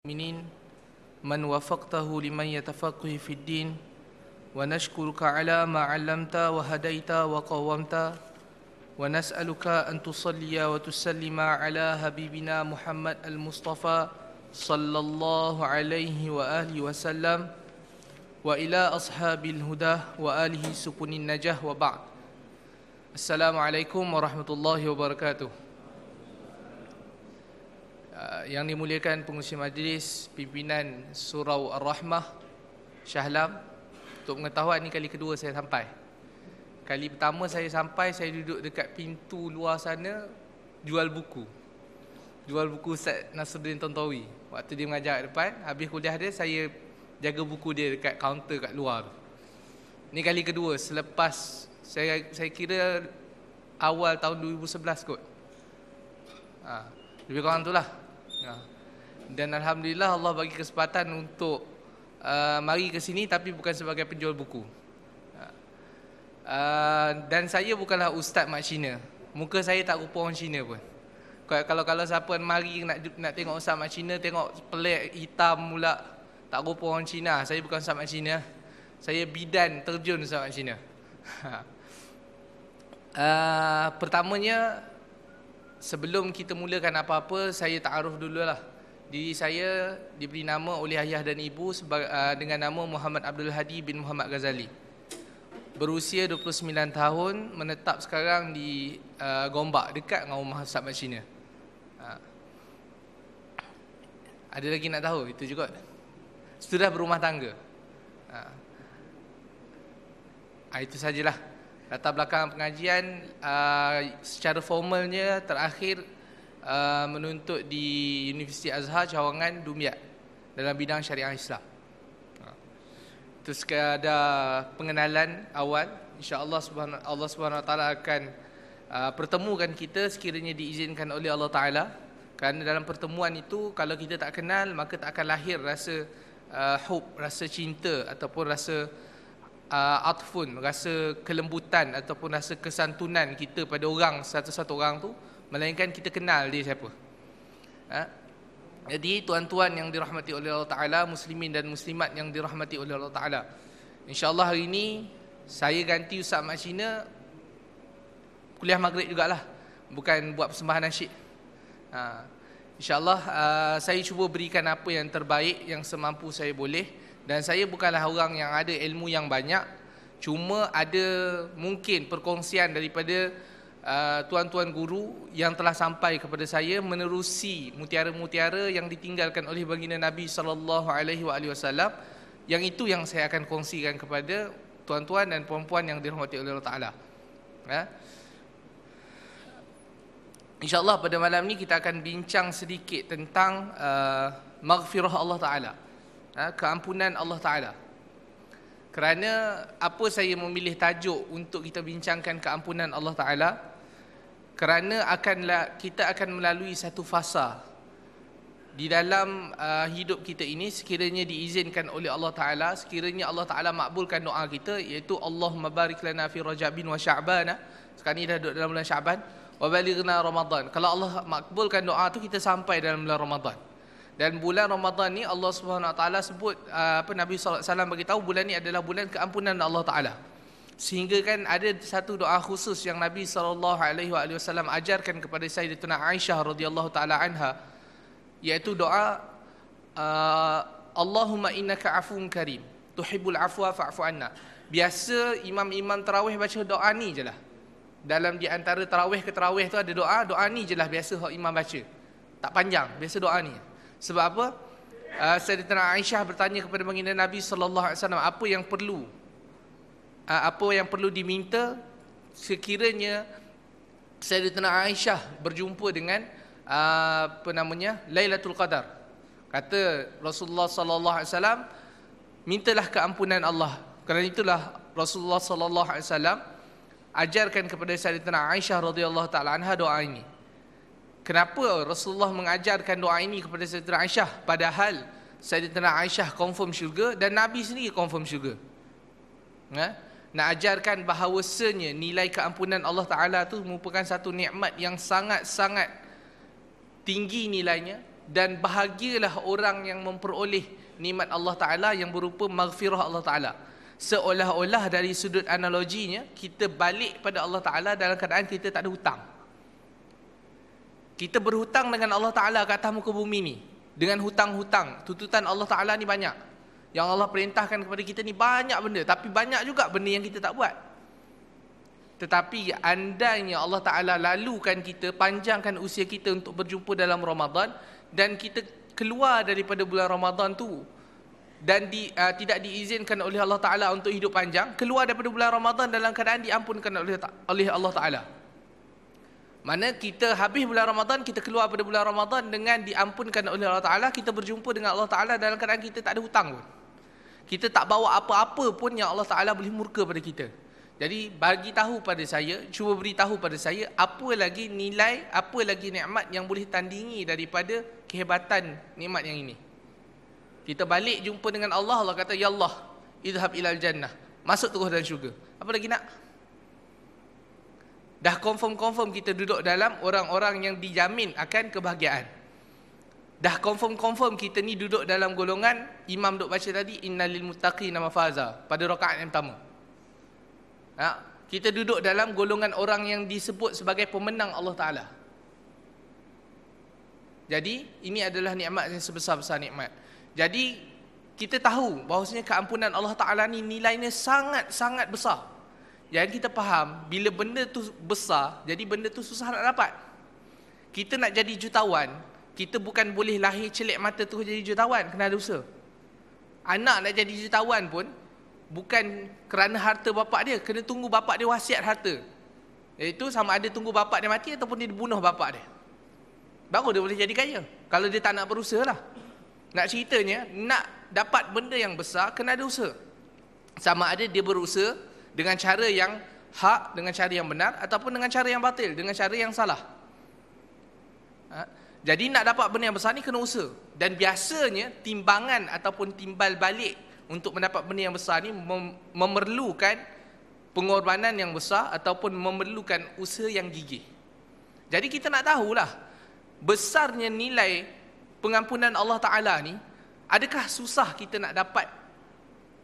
المؤمنين من وفقته لمن يتفقه في الدين ونشكرك على ما علمت وهديت وقومت ونسألك أن تصلي وتسلم على حبيبنا محمد المصطفى صلى الله عليه وآله وسلم وإلى أصحاب الهدى وآله سكن النجاة وبعد. السلام عليكم ورحمة الله وبركاته. Yang dimuliakan pengurusi majlis, pimpinan Surau Ar-Rahmah, Shahlam. Untuk pengetahuan, ni kali kedua saya sampai. Kali pertama saya sampai, saya duduk dekat pintu luar sana, jual buku Ustaz Nasruddin Tontowi. Waktu dia mengajar kat depan, habis kuliah dia, saya jaga buku dia dekat kaunter kat luar tu. Ni kali kedua selepas saya kira awal tahun 2011 kot. Lebih kurang tu lah. Dan Alhamdulillah Allah bagi kesempatan untuk mari ke sini, tapi bukan sebagai penjual buku. Dan saya bukanlah ustaz mak Cina. Muka saya tak rupa orang Cina pun. Kalau siapa mari nak tengok ustaz mak Cina, tengok pelik hitam pula, tak rupa orang Cina. Saya bukan ustaz mak Cina. Saya bidan terjun ustaz mak Cina. Pertamanya, sebelum kita mulakan apa-apa, saya ta'aruf dululah. Diri saya diberi nama oleh ayah dan ibu dengan nama Muhammad Abdul Hadi bin Muhammad Ghazali. Berusia 29 tahun, menetap sekarang di Gombak, dekat dengan rumah Ustaz Mat Cina. Ada lagi nak tahu? Itu juga. Sudah berumah tangga. Itu sajalah. Latar belakang pengajian, secara formalnya terakhir menuntut di Universiti Azhar Cawangan, Dumiat, dalam bidang syariah Islam. Itu sekadar pengenalan awal. InsyaAllah Allah Subhanahu Wa Taala akan pertemukan kita sekiranya diizinkan oleh Allah Taala. Kerana dalam pertemuan itu, kalau kita tak kenal, maka tak akan lahir rasa hub, rasa cinta ataupun rasa atfun, rasa kelembutan ataupun rasa kesantunan kita pada orang, satu-satu orang tu, melainkan kita kenal dia siapa. Jadi tuan-tuan yang dirahmati oleh Allah Ta'ala, muslimin dan muslimat yang dirahmati oleh Allah Ta'ala, InsyaAllah hari ini saya ganti Ustaz Mak Cina kuliah maghrib jugalah, bukan buat persembahan nasyid. InsyaAllah saya cuba berikan apa yang terbaik, yang semampu saya boleh. Dan saya bukanlah orang yang ada ilmu yang banyak, cuma ada mungkin perkongsian daripada tuan-tuan guru yang telah sampai kepada saya menerusi mutiara-mutiara yang ditinggalkan oleh baginda Nabi SAW. Yang itu yang saya akan kongsikan kepada tuan-tuan dan puan-puan yang dirahmati oleh Allah Ta'ala. InsyaAllah pada malam ni kita akan bincang sedikit tentang maghfirah Allah Ta'ala, keampunan Allah Ta'ala. Kerana apa saya memilih tajuk untuk kita bincangkan keampunan Allah Ta'ala? Kerana kita akan melalui satu fasa di dalam hidup kita ini, sekiranya diizinkan oleh Allah Ta'ala, sekiranya Allah Ta'ala makbulkan doa kita, iaitu Allahumma barik lana fi Rajabin wa Sya'bana. Sekarang ni dah duduk dalam bulan Sya'ban, wa balighna Ramadan. Kalau Allah makbulkan doa tu, kita sampai dalam bulan Ramadan. Dan bulan Ramadan ni Allah Subhanahu Wa Taala sebut, Nabi sallallahu alaihi wasallam bagi tahu bulan ni adalah bulan keampunan Allah Taala. Sehingga kan ada satu doa khusus yang Nabi sallallahu alaihi wasallam ajarkan kepada Sayyidatuna Aisyah radhiyallahu taala anha, iaitu doa Allahumma innaka afun karim tuhibbul afwa fa'fu anna. Biasa imam-imam tarawih baca doa ni je lah. Dalam di antara tarawih ke tarawih tu ada doa ni je lah biasa imam baca. Tak panjang, biasa doa ni. Sebab apa? Sayyidatuna Aisyah bertanya kepada baginda Nabi sallallahu alaihi wasallam, apa yang perlu diminta sekiranya Sayyidatuna Aisyah berjumpa dengan Lailatul Qadar. Kata Rasulullah sallallahu alaihi wasallam, mintalah keampunan Allah. Kerana itulah Rasulullah sallallahu alaihi wasallam ajarkan kepada Sayyidatuna Aisyah radhiyallahu taala anha doa ini. Kenapa Rasulullah mengajarkan doa ini kepada Sayyidatuna Aisyah, padahal Sayyidatuna Aisyah confirm syurga dan Nabi sendiri confirm syurga? Nak ajarkan bahawasanya nilai keampunan Allah Ta'ala tu merupakan satu nikmat yang sangat-sangat tinggi nilainya, dan bahagialah orang yang memperoleh nikmat Allah Ta'ala yang berupa maghfirah Allah Ta'ala. Seolah-olah dari sudut analoginya, kita balik pada Allah Ta'ala dalam keadaan kita tak ada hutang. Kita berhutang dengan Allah Ta'ala ke atas muka bumi ni, dengan hutang-hutang. Tuntutan Allah Ta'ala ni banyak. Yang Allah perintahkan kepada kita ni banyak benda, tapi banyak juga benda yang kita tak buat. Tetapi andainya Allah Ta'ala lalukan kita, panjangkan usia kita untuk berjumpa dalam Ramadan, dan kita keluar daripada bulan Ramadan tu dan tidak diizinkan oleh Allah Ta'ala untuk hidup panjang, keluar daripada bulan Ramadan dalam keadaan diampunkan oleh Allah Ta'ala. Mana kita habis bulan Ramadan, kita keluar pada bulan Ramadan dengan diampunkan oleh Allah Ta'ala, kita berjumpa dengan Allah Ta'ala dalam keadaan kita tak ada hutang pun. Kita tak bawa apa-apa pun yang Allah Ta'ala boleh murka pada kita. Jadi bagi tahu pada saya, cuba beritahu pada saya, apa lagi nilai, apa lagi nikmat yang boleh tandingi daripada kehebatan nikmat yang ini. Kita balik jumpa dengan Allah, Allah kata, ya Allah, idhab ilal jannah, masuk terus dalam syurga. Apa lagi nak? Dah confirm kita duduk dalam orang-orang yang dijamin akan kebahagiaan. Dah confirm kita ni duduk dalam golongan imam duk baca tadi, innalil muttaqina mafaza, pada rakaat yang pertama. Kita duduk dalam golongan orang yang disebut sebagai pemenang Allah Ta'ala. Jadi ini adalah nikmat yang sebesar-besar nikmat. Jadi kita tahu bahawasanya keampunan Allah Ta'ala ni nilainya sangat-sangat besar. Yang kita faham, bila benda tu besar, jadi benda tu susah nak dapat. Kita nak jadi jutawan, kita bukan boleh lahir celik mata tu jadi jutawan, kena ada usaha. Anak nak jadi jutawan pun bukan kerana harta bapak dia, kena tunggu bapak dia wasiat harta. Iaitu sama ada tunggu bapak dia mati ataupun dia bunuh bapak dia, baru dia boleh jadi kaya. Kalau dia tak nak berusaha lah. Nak ceritanya, nak dapat benda yang besar, kena ada usaha. Sama ada dia berusaha dengan cara yang hak, dengan cara yang benar, ataupun dengan cara yang batil, dengan cara yang salah. Jadi nak dapat benda yang besar ni kena usaha. Dan biasanya timbangan ataupun timbal balik untuk mendapat benda yang besar ni memerlukan pengorbanan yang besar ataupun memerlukan usaha yang gigih. Jadi kita nak tahulah besarnya nilai pengampunan Allah Ta'ala ni. Adakah susah kita nak dapat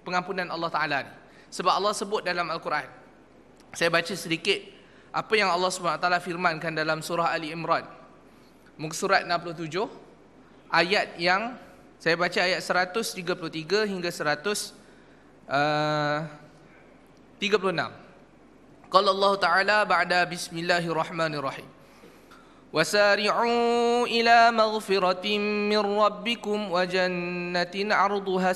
pengampunan Allah Ta'ala ni? Sebab Allah sebut dalam Al-Quran. Saya baca sedikit apa yang Allah SWT firmankan dalam surah Ali Imran, muka surat 67, ayat yang saya baca ayat 133 hingga 136. Qala Allah Ta'ala ba'da bismillahirrahmanirrahim. وَسَارِعُوا إِلَى مَغْفِرَةٍ مِّن رَّبِّكُمْ وَجَنَّةٍ عَرْضُهَا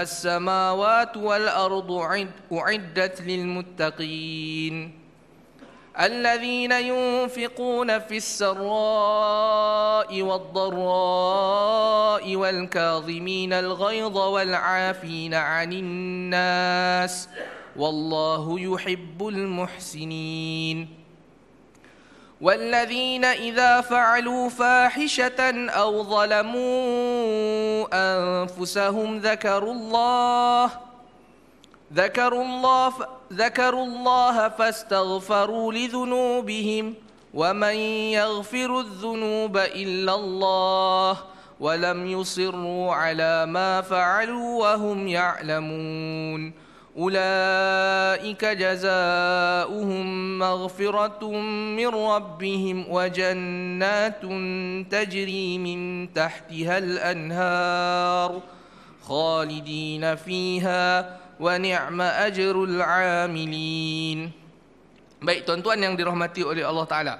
السَّمَاوَاتُ وَالْأَرْضُ أُعِدَّتْ لِلْمُتَّقِينَ الذين ينفقون في السراء والضراء والكاظمين الغيظ والعافين عن الناس والله يحب المحسنين والذين إذا فعلوا فاحشة أو ظلموا أنفسهم ذكروا الله فاستغفروا لذنوبهم ومن يغفر الذنوب إلا الله ولم يصروا على ما فعلوا وهم يعلمون أولئك جزاؤهم مغفرة من ربهم وجنات تجري من تحتها الأنهار خالدين فيها وَنِعْمَ أَجْرُ الْعَامِلِينَ. Baik tuan-tuan yang dirahmati oleh Allah Ta'ala,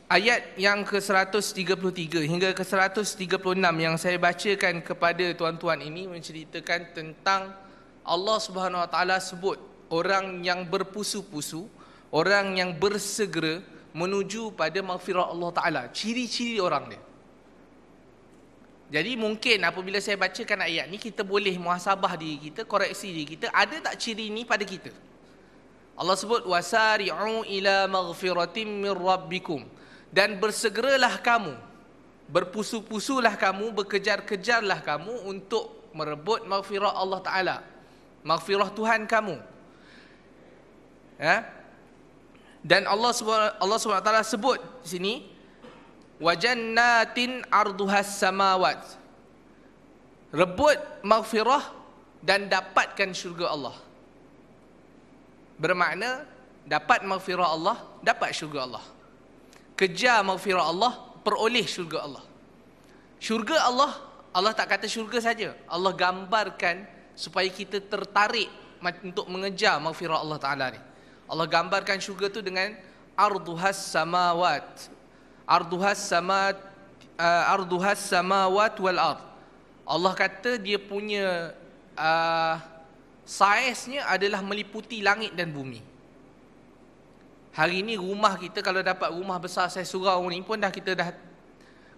ayat yang ke-133 hingga ke-136 yang saya bacakan kepada tuan-tuan ini menceritakan tentang Allah Subhanahu Wa Ta'ala sebut orang yang berpusu-pusu, orang yang bersegera menuju pada maghfirah Allah Ta'ala. Ciri-ciri orang dia. Jadi mungkin apabila saya bacakan ayat ni, kita boleh muhasabah diri kita, koreksi diri kita, ada tak ciri ni pada kita? Allah sebut wasari'u ila maghfiratin min rabbikum, dan bersegeralah kamu, berpusu-pusulah kamu, bekejar-kejarlah kamu untuk merebut maghfirah Allah Ta'ala, maghfirah Tuhan kamu. Dan Allah SWT sebut di sini, wa jannatin arduhas samawat. Rebut maghfirah dan dapatkan syurga Allah. Bermakna dapat maghfirah Allah, dapat syurga Allah. Kejar maghfirah Allah, peroleh syurga Allah. Syurga Allah, Allah tak kata syurga saja. Allah gambarkan supaya kita tertarik untuk mengejar maghfirah Allah Ta'ala ni. Allah gambarkan syurga tu dengan arduhas samawat. Arduhas samawat wal ard. Allah kata dia punya saiznya adalah meliputi langit dan bumi. Hari ni rumah kita kalau dapat rumah besar saiz surau ni pun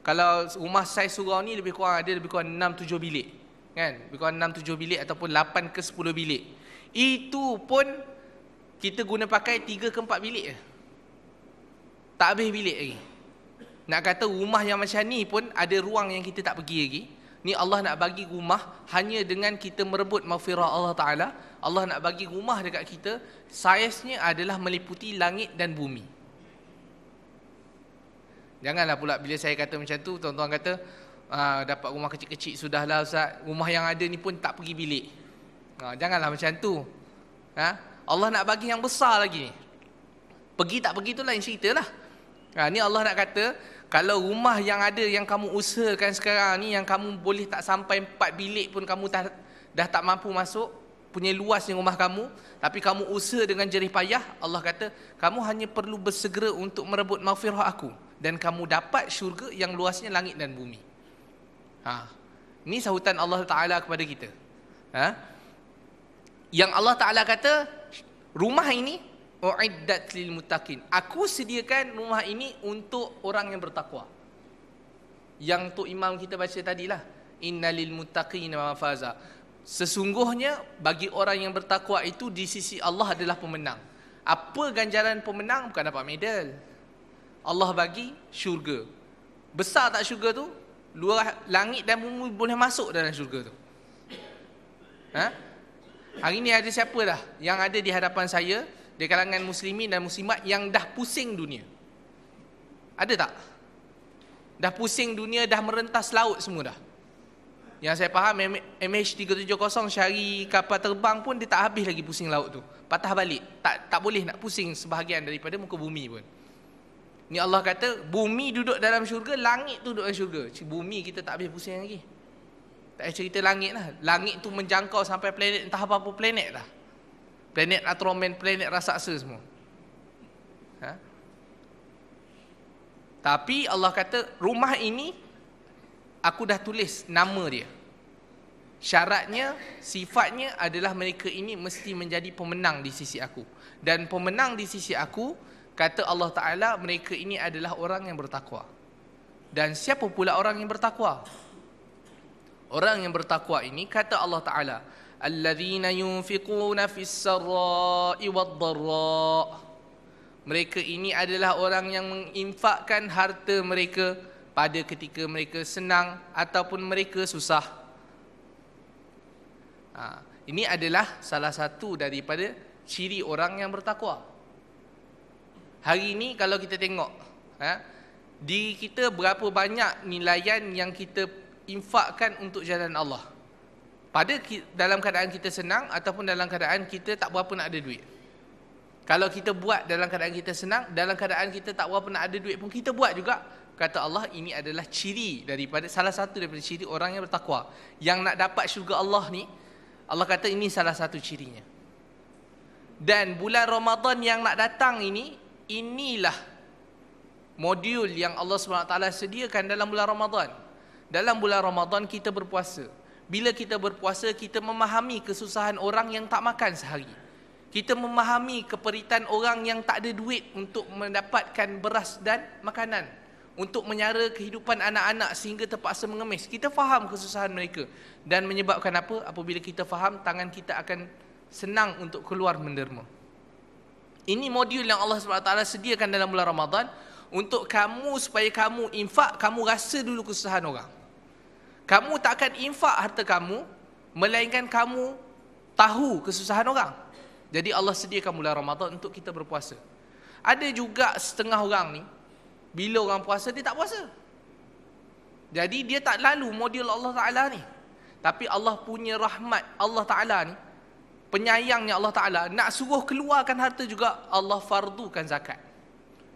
kalau rumah saiz surau ni lebih kurang 6-7 bilik. Kan? Lebih kurang 6-7 bilik ataupun 8 ke 10 bilik. Itu pun kita guna pakai 3 ke 4 bilik je. Tak habis bilik lagi. Nak kata rumah yang macam ni pun ada ruang yang kita tak pergi lagi. Ni Allah nak bagi rumah hanya dengan kita merebut maghfirah Allah Ta'ala. Allah nak bagi rumah dekat kita, saiznya adalah meliputi langit dan bumi. Janganlah pula bila saya kata macam tu, tuan-tuan kata, dapat rumah kecil-kecil sudahlah Ustaz, rumah yang ada ni pun tak pergi bilik. Janganlah macam tu. Allah nak bagi yang besar lagi ni. Pergi tak pergi tu lain cerita lah. Ni Allah nak kata, kalau rumah yang ada yang kamu usahakan sekarang ni, yang kamu boleh tak sampai 4 bilik pun kamu dah tak mampu masuk, punya luasnya rumah kamu, tapi kamu usaha dengan jerih payah, Allah kata, kamu hanya perlu bersegera untuk merebut maghfirah aku, dan kamu dapat syurga yang luasnya langit dan bumi. Ini sahutan Allah Ta'ala kepada kita. Yang Allah Ta'ala kata, rumah ini uiddat lil muttaqin. Aku sediakan rumah ini untuk orang yang bertakwa. Yang tu imam kita baca tadilah, innalil muttaqina mafaza. Sesungguhnya bagi orang yang bertakwa itu di sisi Allah adalah pemenang. Apa ganjaran pemenang? Bukan dapat medal. Allah bagi syurga. Besar tak syurga tu? Luar langit dan bumi boleh masuk dalam syurga tu. Hari ni ada siapa dah yang ada di hadapan saya di kalangan muslimin dan muslimat yang dah pusing dunia? Ada tak? Dah pusing dunia, dah merentas laut semua dah. Yang saya faham MH370 cari kapal terbang pun dia tak habis lagi pusing laut tu. Patah balik. Tak boleh nak pusing sebahagian daripada muka bumi pun. Ni Allah kata bumi duduk dalam syurga, langit tu duduk dalam syurga. Bumi kita tak habis pusing lagi. Tak payah cerita langit lah. Langit tu menjangkau sampai planet, entah apa-apa planet lah. Planet Atromen, planet raksasa semua. Tapi Allah kata rumah ini aku dah tulis nama dia. Syaratnya, sifatnya adalah mereka ini mesti menjadi pemenang di sisi aku. Dan pemenang di sisi aku, kata Allah Ta'ala, mereka ini adalah orang yang bertakwa. Dan siapa pula orang yang bertakwa? Orang yang bertakwa ini, kata Allah Ta'ala, alladzina yunfiquna fis sarra'i wad dharra. Mereka ini adalah orang yang menginfakkan harta mereka pada ketika mereka senang ataupun mereka susah. Ini adalah salah satu daripada ciri orang yang bertakwa. Hari ini kalau kita tengok diri kita berapa banyak nilaian yang kita infakkan untuk jalan Allah, dalam keadaan kita senang ataupun dalam keadaan kita tak berapa nak ada duit. Kalau kita buat dalam keadaan kita senang, dalam keadaan kita tak berapa nak ada duit pun kita buat juga. Kata Allah, ini adalah ciri daripada, salah satu daripada ciri orang yang bertakwa. Yang nak dapat syurga Allah ni, Allah kata ini salah satu cirinya. Dan bulan Ramadan yang nak datang ini, inilah modul yang Allah SWT sediakan dalam bulan Ramadan. Dalam bulan Ramadan kita berpuasa. Bila kita berpuasa, kita memahami kesusahan orang yang tak makan sehari. Kita memahami keperitan orang yang tak ada duit untuk mendapatkan beras dan makanan, untuk menyara kehidupan anak-anak sehingga terpaksa mengemis. Kita faham kesusahan mereka. Dan menyebabkan apa? Apabila kita faham, tangan kita akan senang untuk keluar menderma. Ini modul yang Allah SWT sediakan dalam bulan Ramadan untuk kamu, supaya kamu infak, kamu rasa dulu kesusahan orang. Kamu tak akan infak harta kamu, melainkan kamu tahu kesusahan orang. Jadi Allah sediakan bulan Ramadan untuk kita berpuasa. Ada juga setengah orang ni, bila orang puasa, dia tak puasa. Jadi dia tak lalu model Allah Ta'ala ni. Tapi Allah punya rahmat Allah Ta'ala ni, penyayangnya Allah Ta'ala, nak suruh keluarkan harta juga, Allah fardukan zakat.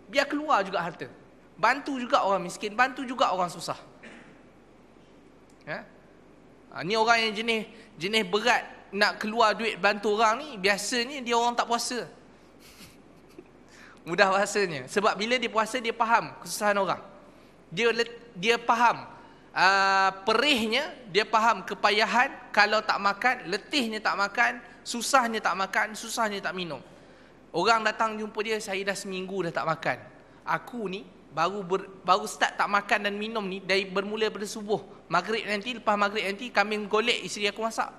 Biar keluar juga harta. Bantu juga orang miskin, bantu juga orang susah. Ni orang yang jenis berat nak keluar duit bantu orang ni, biasanya dia orang tak puasa. Mudah bahasanya. Sebab bila dia puasa, dia faham kesusahan orang. Dia faham perihnya, dia faham kepayahan kalau tak makan, letihnya tak makan, susahnya tak makan, susahnya tak minum. Orang datang jumpa dia, saya dah seminggu dah tak makan. Aku ni baru start tak makan dan minum ni bermula pada subuh. Maghrib nanti, lepas maghrib nanti kambing golek isteri aku masak.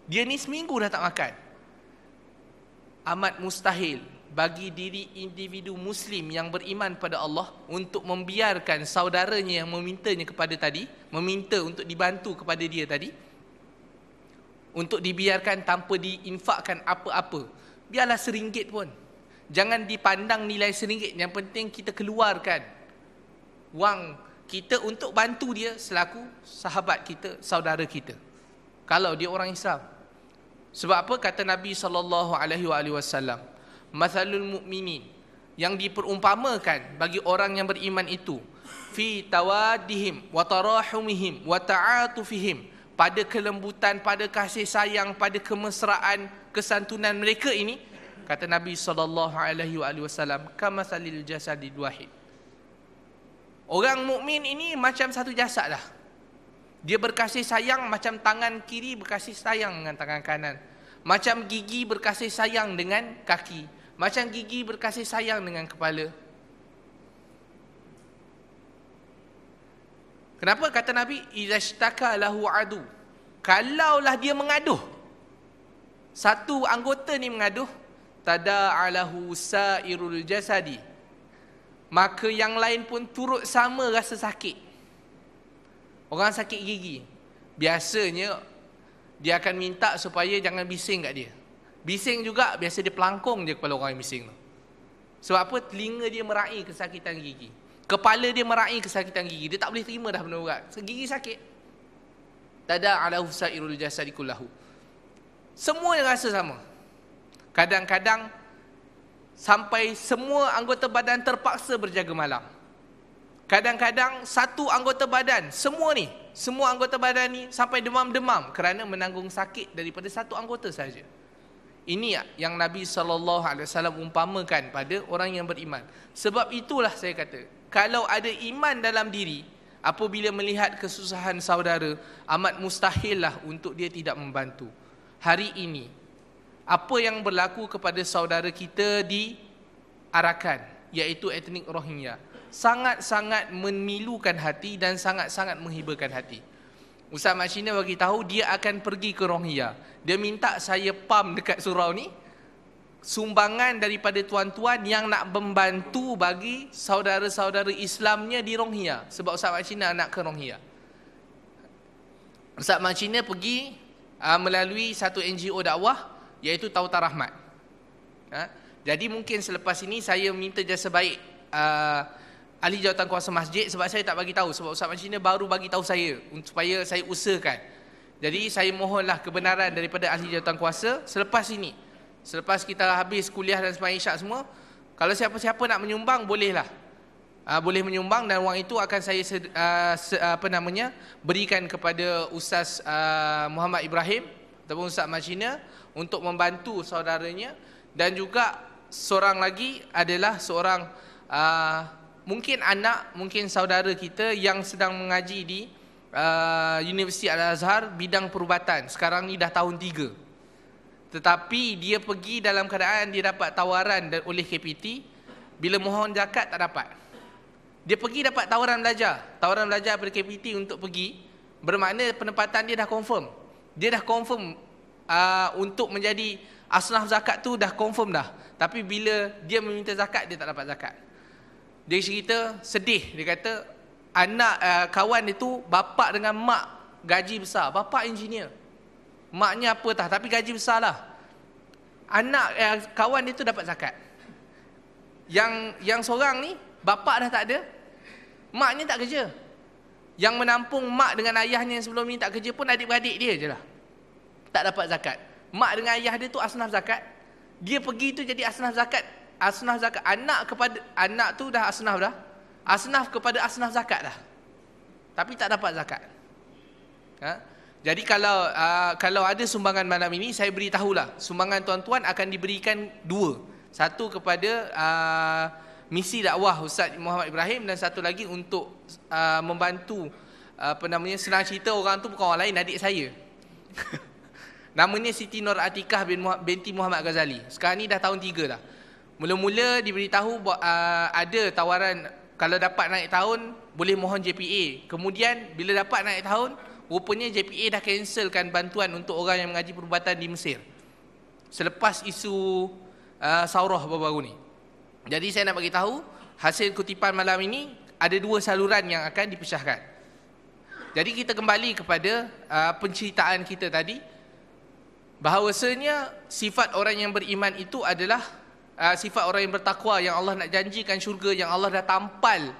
Dia ni seminggu dah tak makan. Amat mustahil bagi diri individu Muslim yang beriman pada Allah untuk membiarkan saudaranya yang memintanya kepada tadi, meminta untuk dibantu kepada dia tadi, untuk dibiarkan tanpa diinfakkan apa-apa. Biarlah RM1 pun. Jangan dipandang nilai RM1. Yang penting kita keluarkan wang kita untuk bantu dia selaku sahabat kita, saudara kita. Kalau dia orang Islam. Sebab apa kata Nabi SAW? Mathalul mu'minin, yang diperumpamakan bagi orang yang beriman itu, fi tawadihim wa tarahumihim wa ta'atufihim, pada kelembutan, pada kasih sayang, pada kemesraan, kesantunan mereka ini, kata Nabi SAW, kamathalil jasadil wahid. Orang mukmin ini macam satu jasad lah. Dia berkasih sayang macam tangan kiri berkasih sayang dengan tangan kanan, macam gigi berkasih sayang dengan kaki, macam gigi berkasih sayang dengan kepala. Kenapa kata Nabi idashtaka lahu adu? Kalaulah dia mengaduh, satu anggota ni mengaduh, tada'alahu sairul jasadi, maka yang lain pun turut sama rasa sakit. Orang sakit gigi, biasanya dia akan minta supaya jangan bising kat dia. Bising juga, biasa dia pelangkong je kepala orang yang bising tu. Sebab apa? Telinga dia meraih kesakitan gigi, kepala dia meraih kesakitan gigi. Dia tak boleh terima dah benda berat. Gigi sakit. Tada'alahu sairul jasadi kullahu. Semua yang rasa sama. Kadang-kadang sampai semua anggota badan terpaksa berjaga malam. Kadang-kadang satu anggota badan, semua anggota badan ni sampai demam-demam kerana menanggung sakit daripada satu anggota saja. Ini yang Nabi SAW umpamakan pada orang yang beriman. Sebab itulah saya kata, kalau ada iman dalam diri, apabila melihat kesusahan saudara, amat mustahillah untuk dia tidak membantu. Hari ini, apa yang berlaku kepada saudara kita di Arakan, iaitu etnik Rohingya, sangat-sangat memilukan hati dan sangat-sangat menghiburkan hati. Ustaz Mak Cina bagi tahu dia akan pergi ke Rohingya. Dia minta saya pam dekat surau ni sumbangan daripada tuan-tuan yang nak membantu bagi saudara-saudara Islamnya di Rohingya, sebab Ustaz Mak Cina nak ke Rohingya. Ustaz Mak Cina pergi melalui satu NGO dakwah iaitu Tautar Rahmat. Jadi mungkin selepas ini saya minta jasa baik ahli jawatan kuasa masjid, sebab saya tak bagi tahu, sebab Ustaz Mak Cina baru bagi tahu saya supaya saya usahakan. Jadi saya mohonlah kebenaran daripada ahli jawatan kuasa selepas ini. Selepas kita habis kuliah dan sembahyang Isyak semua, kalau siapa-siapa nak menyumbang, bolehlah. Boleh menyumbang dan wang itu akan saya berikan kepada Ustaz Muhammad Ibrahim ataupun Ustaz Mak Cina untuk membantu saudaranya. Dan juga seorang lagi adalah seorang mungkin anak, mungkin saudara kita yang sedang mengaji di Universiti Al-Azhar bidang perubatan. Sekarang ni dah tahun 3. Tetapi dia pergi dalam keadaan dia dapat tawaran oleh KPT. Bila mohon zakat tak dapat. Dia pergi dapat tawaran belajar pada KPT untuk pergi. Bermakna penempatan dia dah confirm. Dia dah confirm untuk menjadi asnaf zakat tu dah confirm dah. Tapi bila dia meminta zakat, dia tak dapat zakat. Dia cerita sedih. Dia kata anak kawan itu bapa dengan mak gaji besar. Bapa engineer, maknya apa tah, tapi gaji besar lah. Anak kawan itu dapat zakat. Yang seorang ni bapa dah tak ada, maknya tak kerja. Yang menampung mak dengan ayahnya yang sebelum ni tak kerja pun adik-beradik dia je lah, tak dapat zakat. Mak dengan ayah dia tu asnaf zakat, dia pergi tu jadi asnaf zakat. Asnaf zakat, anak kepada anak tu dah asnaf kepada asnaf zakat dah, tapi tak dapat zakat. Jadi kalau ada sumbangan malam ini, saya beritahulah, sumbangan tuan-tuan akan diberikan dua. Satu kepada misi dakwah Ustaz Muhammad Ibrahim, dan satu lagi untuk membantu senang cerita orang tu bukan orang lain, adik saya. Namanya Siti Nur Atikah binti Muhammad Ghazali. Sekarang ni dah tahun 3 dah. Mula-mula diberitahu ada tawaran kalau dapat naik tahun boleh mohon JPA. Kemudian bila dapat naik tahun, rupanya JPA dah cancelkan bantuan untuk orang yang mengaji perubatan di Mesir selepas isu Saurah baru-baru ni. Jadi saya nak bagi tahu, hasil kutipan malam ini ada 2 saluran yang akan dipecahkan. Jadi kita kembali kepada penceritaan kita tadi, bahawasanya sifat orang yang beriman itu adalah sifat orang yang bertakwa, yang Allah nak janjikan syurga, yang Allah dah tampal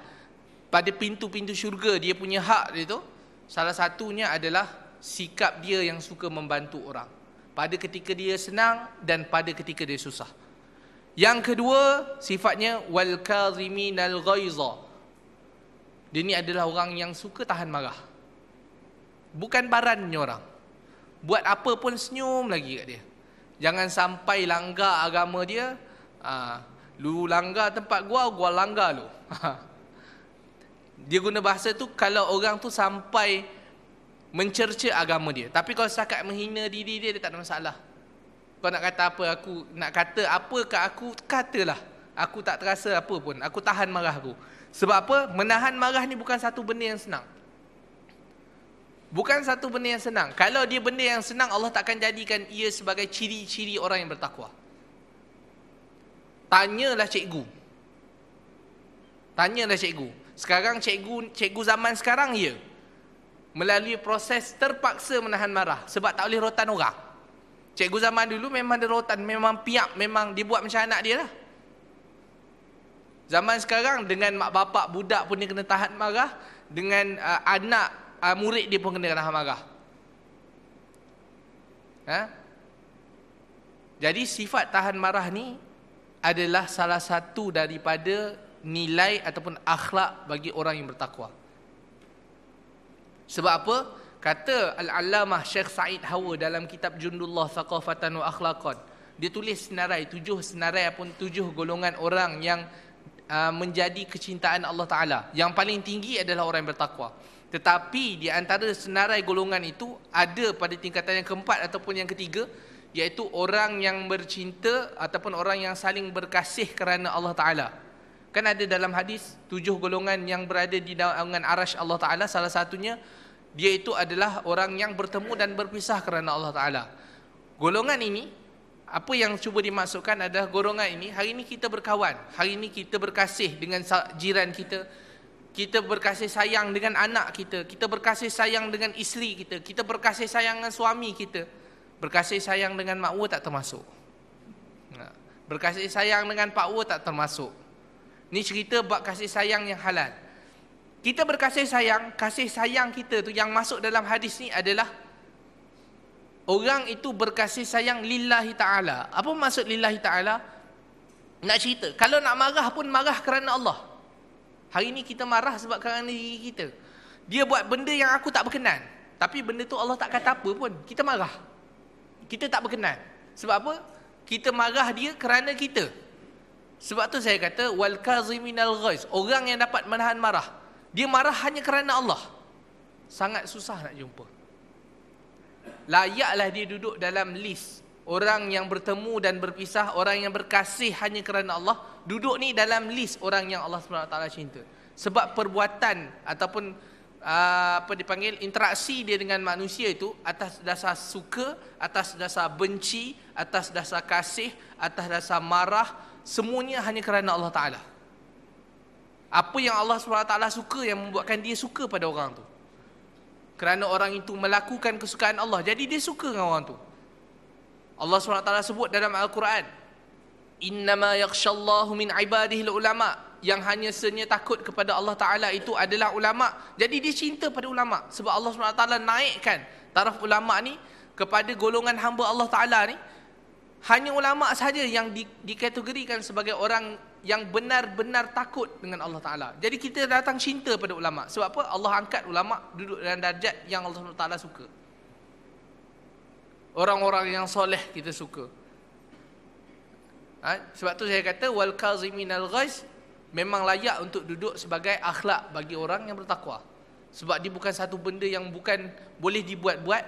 pada pintu-pintu syurga dia punya hak dia tu. Salah satunya adalah sikap dia yang suka membantu orang pada ketika dia senang dan pada ketika dia susah. Yang kedua, sifatnya wal kaziminal ghaiza. Dia ni adalah orang yang suka tahan marah. Bukan barannya orang. Buat apa pun senyum lagi kat dia. Jangan sampai langgar agama dia. Lu langgar tempat gua langgar lu. Dia guna bahasa tu kalau orang tu sampai mencerca agama dia. Tapi kalau setakat menghina diri dia, dia tak ada masalah. Kau nak kata apa, aku nak kata apa ke aku, katalah. Aku tak terasa apa pun. Aku tahan marah aku. Sebab apa? Menahan marah ni bukan satu benda yang senang. Bukan satu benda yang senang. Kalau dia benda yang senang, Allah takkan jadikan ia sebagai ciri-ciri orang yang bertakwa. Tanyalah cikgu. Tanyalah cikgu. Sekarang cikgu zaman sekarang ya, melalui proses terpaksa menahan marah sebab tak boleh rotan orang. Cikgu zaman dulu memang ada rotan, memang piak, memang dia buat macam anak dia lah. Zaman sekarang dengan mak bapak budak pun dia kena tahan marah, dengan anak murid dia pun kena tahan marah. Jadi sifat tahan marah ni adalah salah satu daripada nilai ataupun akhlak bagi orang yang bertakwa. Sebab apa? Kata Al-Allamah Syekh Said Hawa dalam kitab Jundullah Thaqafatan wa Akhlaqan, dia tulis senarai 7 senarai ataupun 7 golongan orang yang menjadi kecintaan Allah Ta'ala. Yang paling tinggi adalah orang yang bertakwa. Tetapi di antara senarai golongan itu ada pada tingkatan yang keempat ataupun yang ketiga, iaitu orang yang bercinta ataupun orang yang saling berkasih kerana Allah Ta'ala. Kan ada dalam hadis 7 golongan yang berada di naungan arash Allah Ta'ala. Salah satunya dia itu adalah orang yang bertemu dan berpisah kerana Allah Ta'ala. Golongan ini, apa yang cuba dimaksudkan adalah golongan ini, hari ini kita berkawan, hari ini kita berkasih dengan jiran kita, kita berkasih sayang dengan anak kita, kita berkasih sayang dengan isteri kita, kita berkasih sayang dengan suami kita. Berkasih sayang dengan makwa tak termasuk. Berkasih sayang dengan pakwa tak termasuk. Ni cerita bab kasih sayang yang halal. Kita berkasih sayang, kasih sayang kita tu yang masuk dalam hadis ni adalah orang itu berkasih sayang lillahi ta'ala. Apa maksud lillahi ta'ala? Nak cerita, kalau nak marah pun marah kerana Allah. Hari ni kita marah sebab kerana diri kita. Dia buat benda yang aku tak berkenan, tapi benda tu Allah tak kata apa pun, kita marah. Kita tak berkenan. Sebab apa? Kita marah dia kerana kita. Sebab tu saya kata wal kaziminal ghaiz, orang yang dapat menahan marah. Dia marah hanya kerana Allah. Sangat susah nak jumpa. Layaklah dia duduk dalam list orang yang bertemu dan berpisah, orang yang berkasih hanya kerana Allah. Duduk ni dalam list orang yang Allah SWT cinta. Sebab perbuatan ataupun interaksi dia dengan manusia itu atas dasar suka, atas dasar benci, atas dasar kasih, atas dasar marah, semuanya hanya kerana Allah Ta'ala. Apa yang Allah SWT suka yang membuatkan dia suka pada orang tu. Kerana orang itu melakukan kesukaan Allah, jadi dia suka dengan orang tu. Allah SWT sebut dalam Al-Quran, Innama yakhshallahu min ibadihi ulama. Yang hanya senyap takut kepada Allah Ta'ala itu adalah ulama. Jadi dia cinta pada ulama. Sebab Allah SWT naikkan taraf ulama ni kepada golongan hamba Allah Ta'ala ni. Hanya ulama sahaja yang dikategorikan sebagai orang yang benar-benar takut dengan Allah Ta'ala. Jadi kita datang cinta pada ulama. Sebab apa? Allah angkat ulama duduk dalam darjat yang Allah SWT suka. Orang-orang yang soleh kita suka. Sebab tu saya kata wal kaziminal ghaiz memang layak untuk duduk sebagai akhlak bagi orang yang bertakwa. Sebab dia bukan satu benda yang bukan boleh dibuat-buat,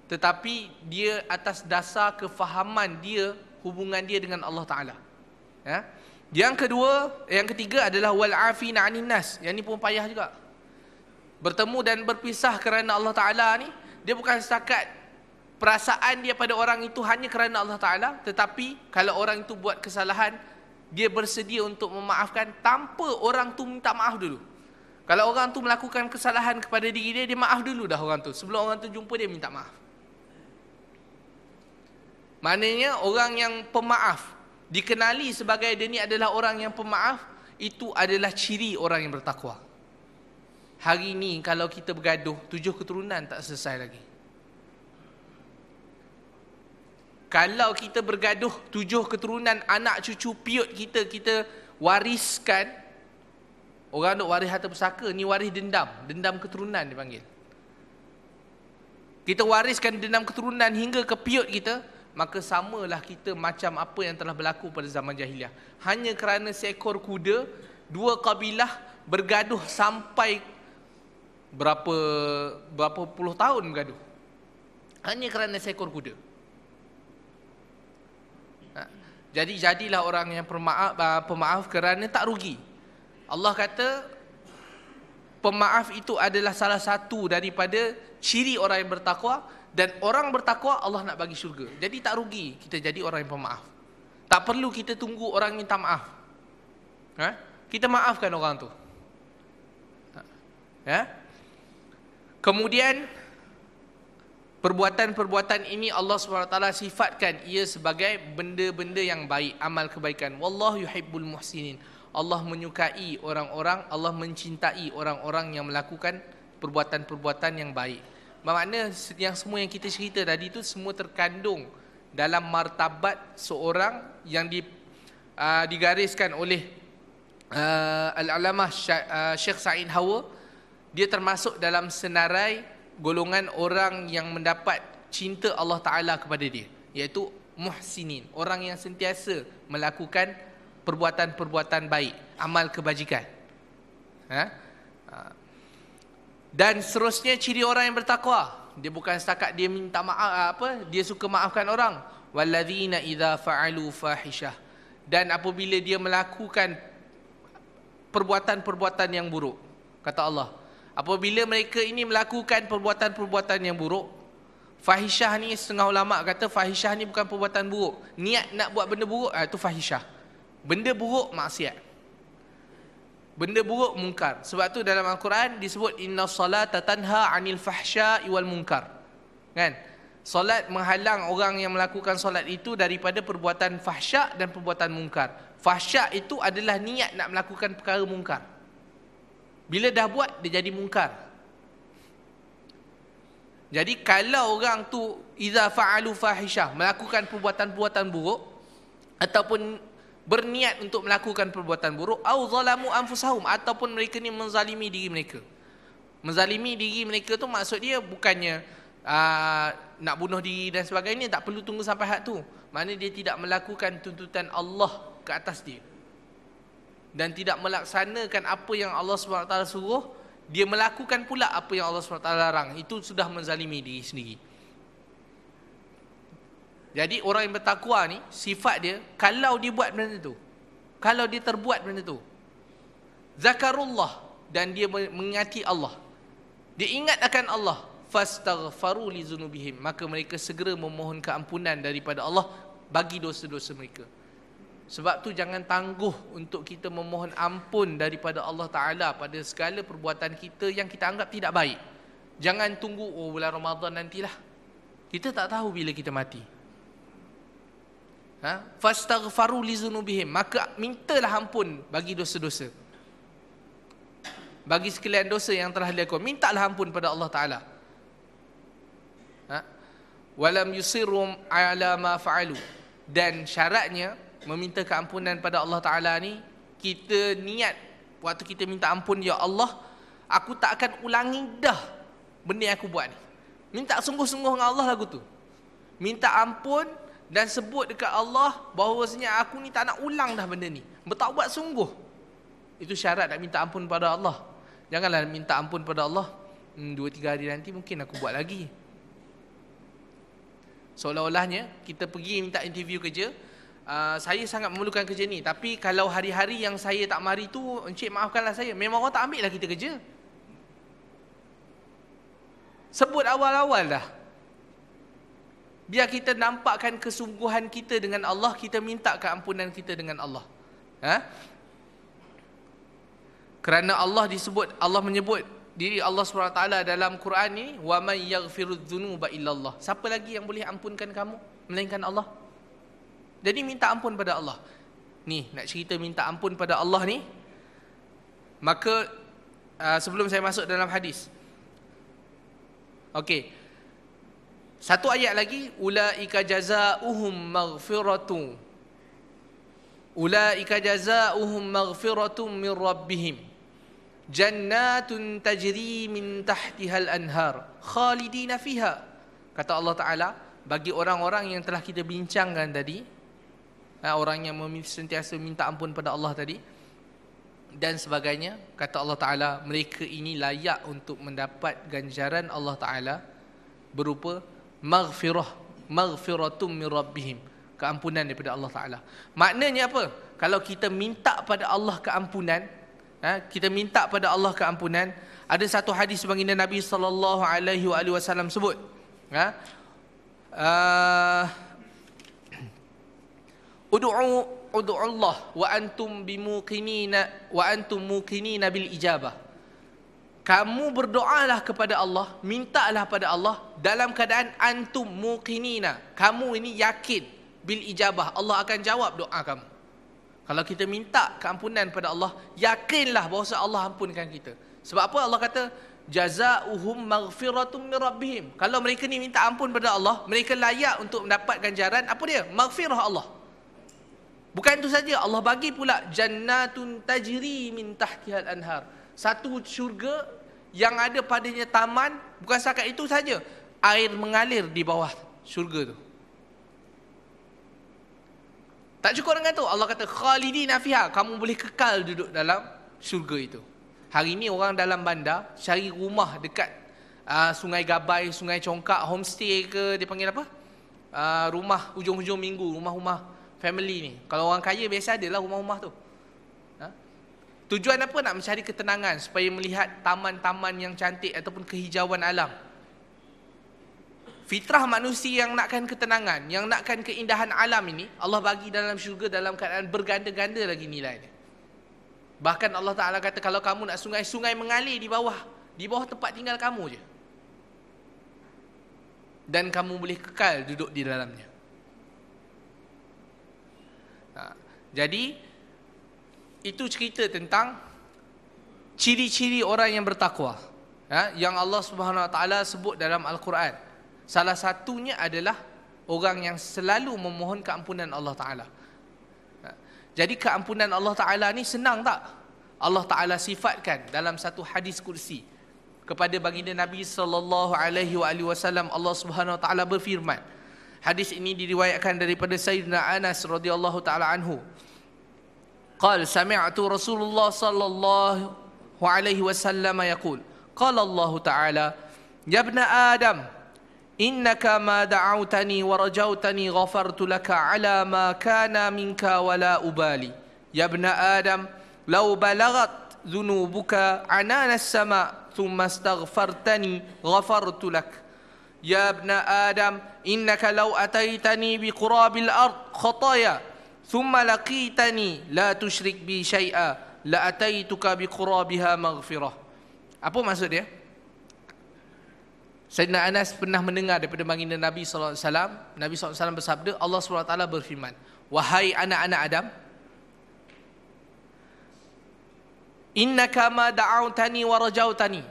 tetapi dia atas dasar kefahaman dia, hubungan dia dengan Allah Ta'ala. Yang ketiga adalah wal afina 'anin nas. Yang ni pun payah juga. Bertemu dan berpisah kerana Allah Ta'ala ni, dia bukan setakat perasaan dia pada orang itu hanya kerana Allah Ta'ala, tetapi kalau orang itu buat kesalahan, dia bersedia untuk memaafkan tanpa orang tu minta maaf dulu. Kalau orang tu melakukan kesalahan kepada diri dia, dia maaf dulu dah orang tu. Sebelum orang tu jumpa dia minta maaf. Maknanya orang yang pemaaf, dikenali sebagai dia ni adalah orang yang pemaaf, itu adalah ciri orang yang bertakwa. Hari ni kalau kita bergaduh, 7 keturunan tak selesai lagi. Kalau kita bergaduh 7 keturunan anak cucu piut kita wariskan. Orang duk waris harta pusaka, ni waris dendam. Dendam keturunan dipanggil. Kita wariskan dendam keturunan hingga ke piut kita, maka samalah kita macam apa yang telah berlaku pada zaman jahiliah. Hanya kerana seekor kuda, 2 kabilah bergaduh sampai berapa puluh tahun bergaduh. Hanya kerana seekor kuda. Jadi jadilah orang yang pemaaf kerana tak rugi. Allah kata pemaaf itu adalah salah satu daripada ciri orang yang bertakwa, dan orang bertakwa Allah nak bagi syurga. Jadi tak rugi kita jadi orang yang pemaaf. Tak perlu kita tunggu orang minta maaf. Kita maafkan orang tu. Kemudian perbuatan-perbuatan ini Allah SWT sifatkan ia sebagai benda-benda yang baik, amal kebaikan. Wallahu yuhibbul muhsinin. Allah menyukai orang-orang, Allah mencintai orang-orang yang melakukan perbuatan-perbuatan yang baik. Bermakna yang semua yang kita cerita tadi itu semua terkandung dalam martabat seorang yang digariskan oleh Al-Alamah Syekh Sa'id Hawa. Dia termasuk dalam senarai golongan orang yang mendapat cinta Allah Ta'ala kepada dia, iaitu muhsinin, orang yang sentiasa melakukan perbuatan-perbuatan baik, amal kebajikan. Dan seterusnya ciri orang yang bertakwa, dia bukan setakat dia minta maaf, dia suka maafkan orang. Walladzina idza fa'alu fahishah, dan apabila dia melakukan perbuatan-perbuatan yang buruk, kata Allah, apabila mereka ini melakukan perbuatan-perbuatan yang buruk. Fahishah ni setengah ulama kata fahishah ni bukan perbuatan buruk, niat nak buat benda buruk, itu fahishah. Benda buruk maksiat, benda buruk mungkar. Sebab tu dalam Al-Quran disebut inna salata tanha 'anil fahsya'i wal munkar. Kan? Solat menghalang orang yang melakukan solat itu daripada perbuatan fahsya' dan perbuatan mungkar. Fahsya' itu adalah niat nak melakukan perkara mungkar. Bila dah buat, dia jadi mungkar. Jadi kalau orang tu idza fa'alu fahishah, melakukan perbuatan-perbuatan buruk, ataupun berniat untuk melakukan perbuatan buruk, au zalamu anfusahum, ataupun mereka ni menzalimi diri mereka. Menzalimi diri mereka tu maksud dia bukannya nak bunuh diri dan sebagainya, tak perlu tunggu sampai had tu. Maknanya dia tidak melakukan tuntutan Allah ke atas dia, dan tidak melaksanakan apa yang Allah SWT suruh, dia melakukan pula apa yang Allah SWT larang. Itu sudah menzalimi diri sendiri. Jadi orang yang bertakwa ni, sifat dia, kalau dia buat benda tu, kalau dia terbuat benda tu, zakarullah, dan dia mengingati Allah, dia ingat akan Allah, fastaghfaru li dzunubihim, maka mereka segera memohon keampunan daripada Allah bagi dosa-dosa mereka. Sebab tu jangan tangguh untuk kita memohon ampun daripada Allah Ta'ala pada segala perbuatan kita yang kita anggap tidak baik. Jangan tunggu, bulan Ramadan nantilah. Kita tak tahu bila kita mati. Fastaghfaru li dzunubihim, maka mintalah ampun bagi dosa-dosa, bagi sekalian dosa yang telah dilakukan, mintalah ampun pada Allah Taala. Walam yusirrum ala ma fa'alu, dan syaratnya meminta keampunan pada Allah Taala ni, kita niat waktu kita minta ampun, ya Allah, aku tak akan ulangi dah benda yang aku buat ni. Minta sungguh-sungguh dengan Allah lagu tu. Minta ampun dan sebut dekat Allah bahawasanya aku ni tak nak ulang dah benda ni. Bertaubat sungguh. Itu syarat nak minta ampun pada Allah. Janganlah minta ampun pada Allah 2-3 hari nanti mungkin aku buat lagi. Seolah-olahnya kita pergi minta interview kerja, saya sangat memerlukan kerja ni, tapi kalau hari-hari yang saya tak mari tu, encik maafkanlah saya, memang orang tak ambil lah kita kerja. Sebut awal-awal dah. Biar kita nampakkan kesungguhan kita dengan Allah, kita minta keampunan kita dengan Allah. Kerana Allah menyebut diri Allah SWT dalam Quran ni, wa man yaghfirudz dzunuba illallah. Siapa lagi yang boleh ampunkan kamu melainkan Allah? Jadi minta ampun pada Allah. Ni nak cerita minta ampun pada Allah ni, maka sebelum saya masuk dalam hadis, okey, satu ayat lagi, ulaika jazaohum maghfiratun, ulaika jazaohum maghfiratun min rabbihim jannatun tajri min tahtihal anhar khalidina fiha. Kata Allah Ta'ala, bagi orang-orang yang telah kita bincangkan tadi, orang yang sentiasa minta ampun pada Allah tadi dan sebagainya, kata Allah Ta'ala, mereka ini layak untuk mendapat ganjaran Allah Ta'ala berupa maghfiratum min rabbihim, keampunan daripada Allah Ta'ala. Maknanya apa? Kalau kita minta pada Allah keampunan, kita minta pada Allah keampunan, ada satu hadis baginda Nabi SAW sebut, ud'u Allah wa antum muqinina bil ijabah. Kamu berdoalah kepada Allah, mintalah pada Allah dalam keadaan antum muqinina, kamu ini yakin, bil ijabah, Allah akan jawab doa kamu. Kalau kita minta keampunan pada Allah, yakinlah bahawa Allah ampunkan kita. Sebab apa Allah kata jazaohum maghfiratum min rabbihim? Kalau mereka ni minta ampun pada Allah, mereka layak untuk mendapat ganjaran apa dia? Maghfirah Allah. Bukan itu saja, Allah bagi pula jannatun tajri min tahtihal anhar, satu syurga yang ada padanya taman. Bukan setakat itu saja, air mengalir di bawah syurga tu. Tak cukup dengan tu, Allah kata khalidina fiha, kamu boleh kekal duduk dalam syurga itu. Hari ni orang dalam bandar cari rumah dekat Sungai Gabai, Sungai Congkak, homestay ke, dia panggil apa? Rumah hujung-hujung minggu, rumah-rumah family ni. Kalau orang kaya biasa adalah rumah-rumah tu. Tujuan apa? Nak mencari ketenangan supaya melihat taman-taman yang cantik ataupun kehijauan alam. Fitrah manusia yang nakkan ketenangan, yang nakkan keindahan alam ini, Allah bagi dalam syurga dalam keadaan berganda-ganda lagi nilainya. Bahkan Allah Ta'ala kata, kalau kamu nak sungai-sungai mengalir di bawah tempat tinggal kamu je, dan kamu boleh kekal duduk di dalamnya. Jadi itu cerita tentang ciri-ciri orang yang bertakwa, yang Allah Subhanahu Wa Ta'ala sebut dalam Al-Quran. Salah satunya adalah orang yang selalu memohon keampunan Allah Ta'ala. Jadi keampunan Allah Ta'ala ni senang tak? Allah Ta'ala sifatkan dalam satu hadis kursi kepada baginda Nabi SAW. Allah Subhanahu Wa Ta'ala berfirman, hadis ini diriwayatkan daripada Sayyidina Anas radhiyallahu ta'ala anhu. Qal sami'tu Rasulullah sallallahu alaihi wasallam yaqul, qala Allah Ta'ala, ya ibna Adam, innaka ma da'awtani wa rajautani ghafartu laka ala ma kana minka wa la ubali. Ya ibna Adam, law balagat dhunubuka anana as-sama' thumma astaghfartani ghafartu lak. Ya ibna Adam, innaka law ataitani bi qurabil ard khataya thumma laqitani la tusyrik bi syai'a la ataituka bi qurabiha maghfirah. Apa maksud dia? Sayyidina Anas pernah mendengar daripada baginda Nabi SAW. Nabi SAW bersabda, Allah SWT berfirman, wahai anak-anak Adam, innaka ma da'autani wa rajautani.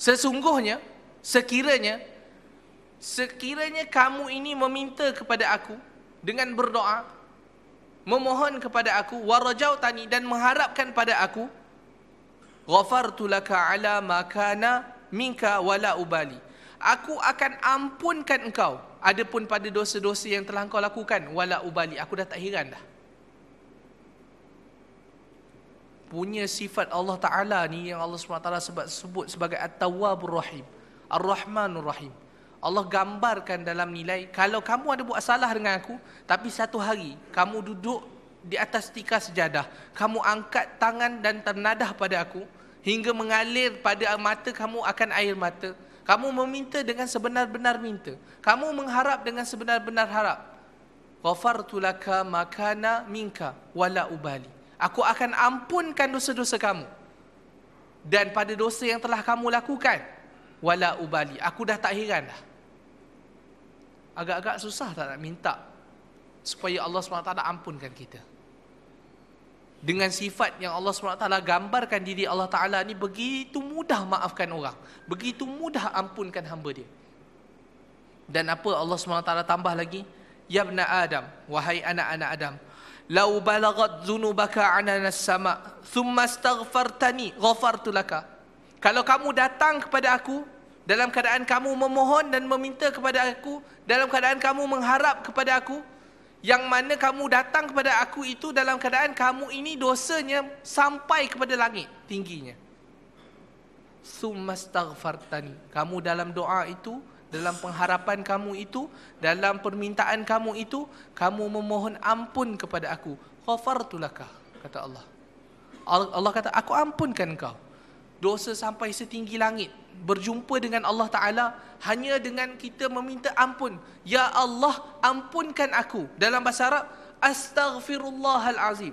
Sesungguhnya, sekiranya kamu ini meminta kepada aku dengan berdoa, memohon kepada aku, wa rajautani, dan mengharapkan pada aku, ghafartu laka ala ma kana minka wala ubali. Aku akan ampunkan engkau adapun pada dosa-dosa yang telah engkau lakukan, wala ubali, aku dah tak heran dah. Punya sifat Allah Ta'ala ni yang Allah SWT sebut sebagai At-Tawwabur Rahim, Ar-Rahmanur Rahim. Allah gambarkan dalam nilai, kalau kamu ada buat salah dengan aku, tapi satu hari kamu duduk di atas tikar sejadah, kamu angkat tangan dan ternadah pada aku, hingga mengalir pada mata kamu akan air mata, kamu meminta dengan sebenar-benar minta, kamu mengharap dengan sebenar-benar harap, ghafartu laka ma kana minka wala ubali. Aku akan ampunkan dosa-dosa kamu, dan pada dosa yang telah kamu lakukan, wala ubali, aku dah tak heran dah. Agak-agak susah tak nak minta supaya Allah SWT ampunkan kita. Dengan sifat yang Allah SWT gambarkan diri Allah Ta'ala ni, begitu mudah maafkan orang, begitu mudah ampunkan hamba dia. Dan apa Allah SWT tambah lagi? Ya ibna Adam, wahai anak-anak Adam, lau balagat dhunubaka ananas sama thumma astaghfartani ghafartu laka. Kalau kamu datang kepada aku dalam keadaan kamu memohon dan meminta kepada aku, dalam keadaan kamu mengharap kepada aku, yang mana kamu datang kepada aku itu dalam keadaan kamu ini dosanya sampai kepada langit tingginya, summa astaghfartani, kamu dalam doa itu, dalam pengharapan kamu itu, dalam permintaan kamu itu, kamu memohon ampun kepada aku, ghafartu laka, kata Allah. Allah kata, aku ampunkan kau. Dosa sampai setinggi langit, berjumpa dengan Allah Ta'ala hanya dengan kita meminta ampun. Ya Allah, ampunkan aku. Dalam bahasa Arab, astaghfirullahal azim,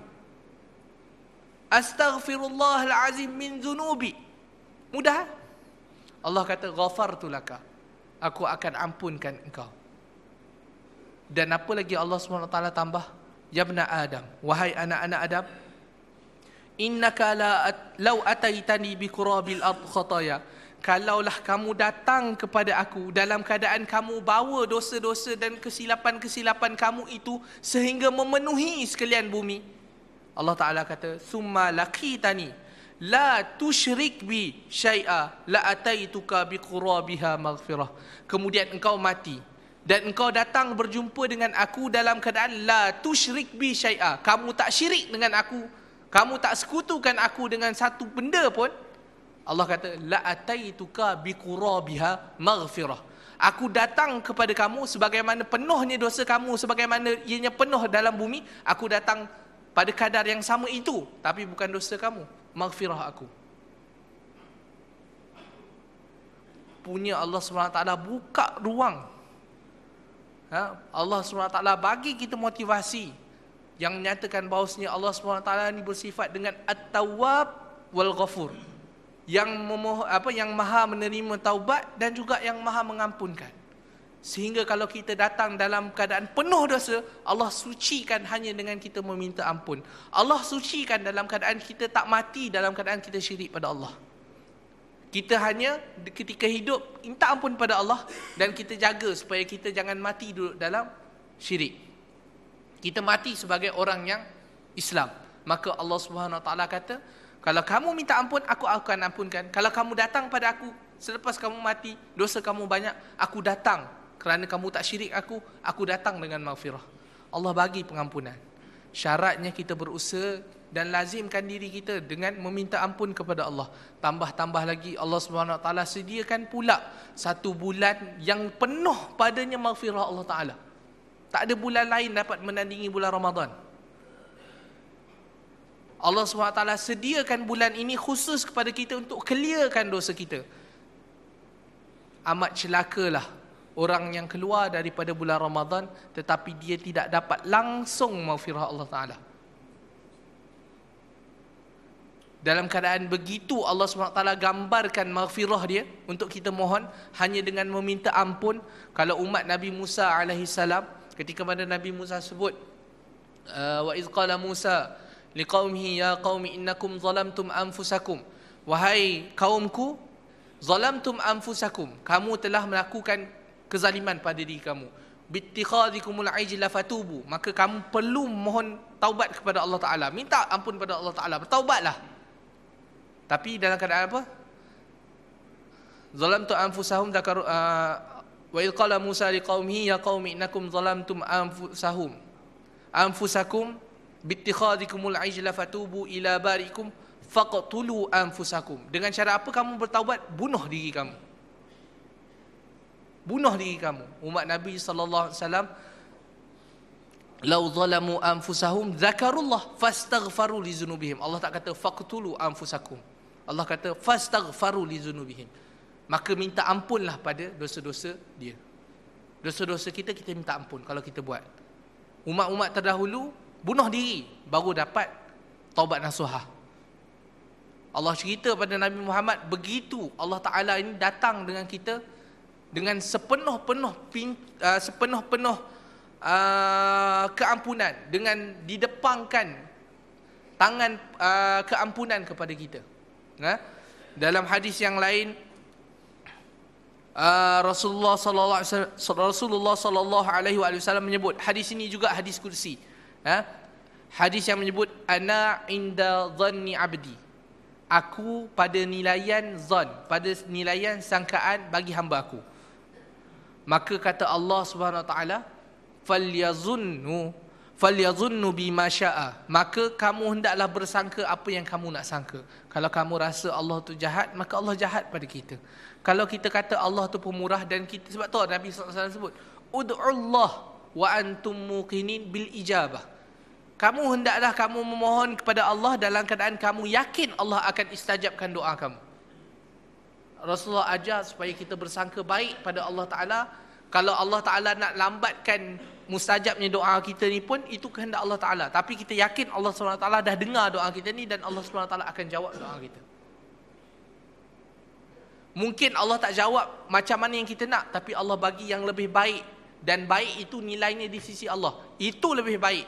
astaghfirullahal azim min dhunubi. Mudah. Allah kata, ghafartu laka, aku akan ampunkan engkau. Dan apa lagi Allah SWT tambah? Ya ibna Adam, wahai anak-anak Adam, innaka law ataitani bi qurabil ard khataya. Kalaulah kamu datang kepada aku dalam keadaan kamu bawa dosa-dosa dan kesilapan-kesilapan kamu itu sehingga memenuhi sekalian bumi. Allah Ta'ala kata, summa laqitani la tusyrik bi syai'a la ataituka bi qurabiha maghfirah. Kemudian engkau mati dan engkau datang berjumpa dengan aku dalam keadaan la tusyrik bi syai'a, kamu tak syirik dengan aku, kamu tak sekutukan aku dengan satu benda pun. Allah kata, la ataituka biqurabiha maghfirah. Aku datang kepada kamu sebagaimana penuhnya dosa kamu, sebagaimana ianya penuh dalam bumi, aku datang pada kadar yang sama itu, tapi bukan dosa kamu, maghfirah aku. Punya Allah SWT buka ruang. Allah SWT bagi kita motivasi yang menyatakan bahawasanya Allah SWT ni bersifat dengan At-Tawwab wal Ghafur, yang maha menerima taubat dan juga yang maha mengampunkan. Sehingga kalau kita datang dalam keadaan penuh dosa, Allah sucikan hanya dengan kita meminta ampun. Allah sucikan dalam keadaan kita tak mati dalam keadaan kita syirik pada Allah. Kita hanya ketika hidup minta ampun pada Allah, dan kita jaga supaya kita jangan mati duduk dalam syirik. Kita mati sebagai orang yang Islam. Maka Allah Subhanahu Wa Taala kata, kalau kamu minta ampun, aku akan ampunkan. Kalau kamu datang pada aku selepas kamu mati, dosa kamu banyak, aku datang kerana kamu tak syirik aku datang dengan maghfirah. Allah bagi pengampunan. Syaratnya kita berusaha dan lazimkan diri kita dengan meminta ampun kepada Allah. Tambah-tambah lagi, Allah Subhanahu Wa Taala sediakan pula satu bulan yang penuh padanya maghfirah Allah Ta'ala. Tak ada bulan lain dapat menandingi bulan Ramadan. Allah SWT sediakan bulan ini khusus kepada kita untuk clearkan dosa kita. Amat celakalah orang yang keluar daripada bulan Ramadan tetapi dia tidak dapat langsung maghfirah Allah Ta'ala. Dalam keadaan begitu Allah SWT gambarkan maghfirah dia untuk kita mohon hanya dengan meminta ampun. Kalau umat Nabi Musa alaihissalam, ketika mana Nabi Musa sebut wa iz qala Musa liqaumihi ya qaumi innakum zalamtum anfusakum, wahai kaumku, zalamtum anfusakum, kamu telah melakukan kezaliman pada diri kamu, bittikhadhikumul ijla fatubu, maka kamu perlu mohon taubat kepada Allah Taala, minta ampun kepada Allah Taala, bertaubatlah. Tapi dalam keadaan apa? Zalamtu anfusahum dzakaru wa idh qala Musa liqaumihi ya qaumi innakum zalamtum anfusakum bittikhadhikumul ijla fatubu ila barikum faqtulu anfusakum. Dengan cara apa kamu bertaubat? Bunuh diri kamu. Bunuh diri kamu. Umat Nabi sallallahu alaihi wasallam, lau zalamu anfusahum dzakarullah fastaghfaru li dzunubihim. Allah tak kata faqtulu anfusakum. Allah kata fastaghfaru li dzunubihim. Maka minta ampunlah pada dosa-dosa dia. Dosa-dosa kita minta ampun kalau kita buat. Umat-umat terdahulu bunuh diri baru dapat taubat nasuhah. Allah cerita pada Nabi Muhammad, begitu Allah Taala ini datang dengan kita dengan sepenuh-penuh keampunan, dengan didepangkan tangan keampunan kepada kita. Dalam hadis yang lain, Rasulullah sallallahu alaihi wasallam menyebut, hadis ini juga hadis kursi, hadis yang menyebut ana inda dhanni abdi, aku pada nilaian zan, pada nilaian sangkaan bagi hamba aku. Maka kata Allah Subhanahu wa taala, falyazunnu bima syaa, maka kamu hendaklah bersangka apa yang kamu nak sangka. Kalau kamu rasa Allah tu jahat, maka Allah jahat pada kita. Kalau kita kata Allah tu pemurah, dan kita, sebab tu Nabi SAW sebut ud'ullah wa antum muqinin bil ijabah, kamu hendaklah kamu memohon kepada Allah dalam keadaan kamu yakin Allah akan istajabkan doa kamu. Rasulullah ajar supaya kita bersangka baik pada Allah Ta'ala. Kalau Allah Ta'ala nak lambatkan mustajabnya doa kita ni pun, itu kehendak Allah Ta'ala. Tapi kita yakin Allah SWT dah dengar doa kita ni, dan Allah SWT akan jawab doa kita. Mungkin Allah tak jawab macam mana yang kita nak, tapi Allah bagi yang lebih baik, dan baik itu nilainya di sisi Allah. Itu lebih baik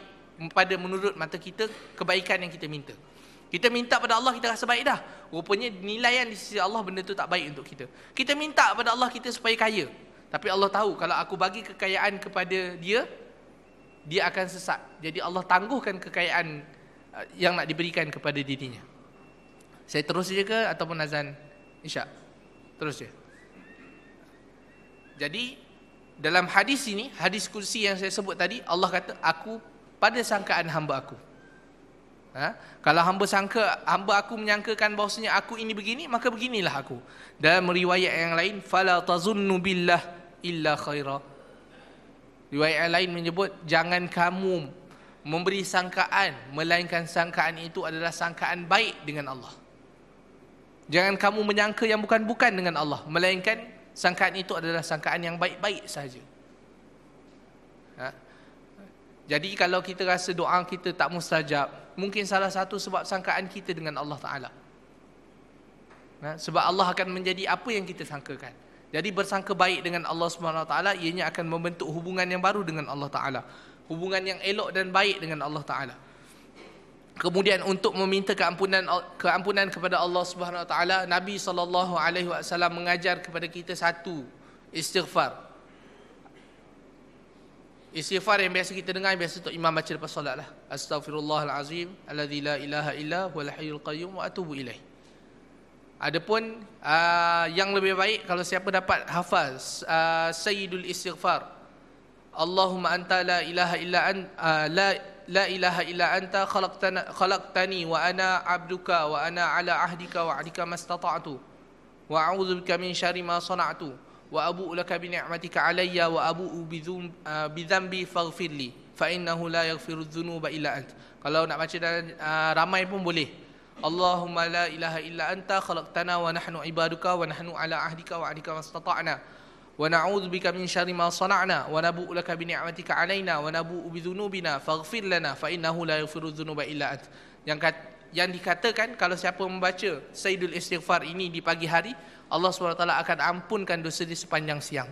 pada menurut mata kita kebaikan yang kita minta. Kita minta pada Allah, kita rasa baik dah. Rupanya nilaian di sisi Allah benda tu tak baik untuk kita. Kita minta pada Allah kita supaya kaya, tapi Allah tahu kalau aku bagi kekayaan kepada dia, dia akan sesat. Jadi Allah tangguhkan kekayaan yang nak diberikan kepada dirinya. Saya terus je ke ataupun azan Isyak? Terus je. Jadi dalam hadis ini, hadis kursi yang saya sebut tadi, Allah kata aku pada sangkaan hamba aku. Kalau hamba aku menyangkakan bahawasanya aku ini begini, maka beginilah aku. Dalam riwayat yang lain, fala tazunnu billah illa khaira. Riwayat yang lain menyebut, jangan kamu memberi sangkaan melainkan sangkaan itu adalah sangkaan baik dengan Allah. Jangan kamu menyangka yang bukan-bukan dengan Allah, melainkan sangkaan itu adalah sangkaan yang baik-baik sahaja. Jadi kalau kita rasa doa kita tak mustajab, mungkin salah satu sebab sangkaan kita dengan Allah Ta'ala. Sebab Allah akan menjadi apa yang kita sangkakan. Jadi bersangka baik dengan Allah Subhanahu Wa Ta'ala, ianya akan membentuk hubungan yang baru dengan Allah Ta'ala. Hubungan yang elok dan baik dengan Allah Ta'ala. Kemudian untuk meminta keampunan kepada Allah Subhanahu Wa Ta'ala, Nabi SAW mengajar kepada kita satu istighfar. Istighfar yang biasa kita dengar, biasa untuk imam baca lepas solat lah. Astaghfirullahalazim alladzi la ilaha illa huwal hayyul qayyum wa atubu ilaih. Adapun yang lebih baik kalau siapa dapat hafaz sayyidul istighfar, Allahumma anta la ilaha illa la ilaha illa anta khalaqtani wa ana abduka wa ana ala ahdika wa ahdika mastata'tu wa a'udzu bika min syarri ma sana'tu wa abu'u laka bi ni'matika alayya wa abu'u bi dhanbi faghfirli fa innahu la yaghfiru dzunuba illa ant. Kalau nak baca dalam ramai pun boleh. Allahumma la ilaha illa anta khalaqtana wa nahnu ibaduka wa nahnu ala ahdika wa ahdika mastata'na wa na'udzu bika min syarri ma sana'na wa nabu'u laka bi ni'matika alaina wa nabu'u bi dzunubina faghfir lana fa innahu la yaghfiru dzunuba illa ant. Yang yang dikatakan kalau siapa membaca Sayyidul Istighfar ini di pagi hari, Allah SWT akan ampunkan dosa di sepanjang siang.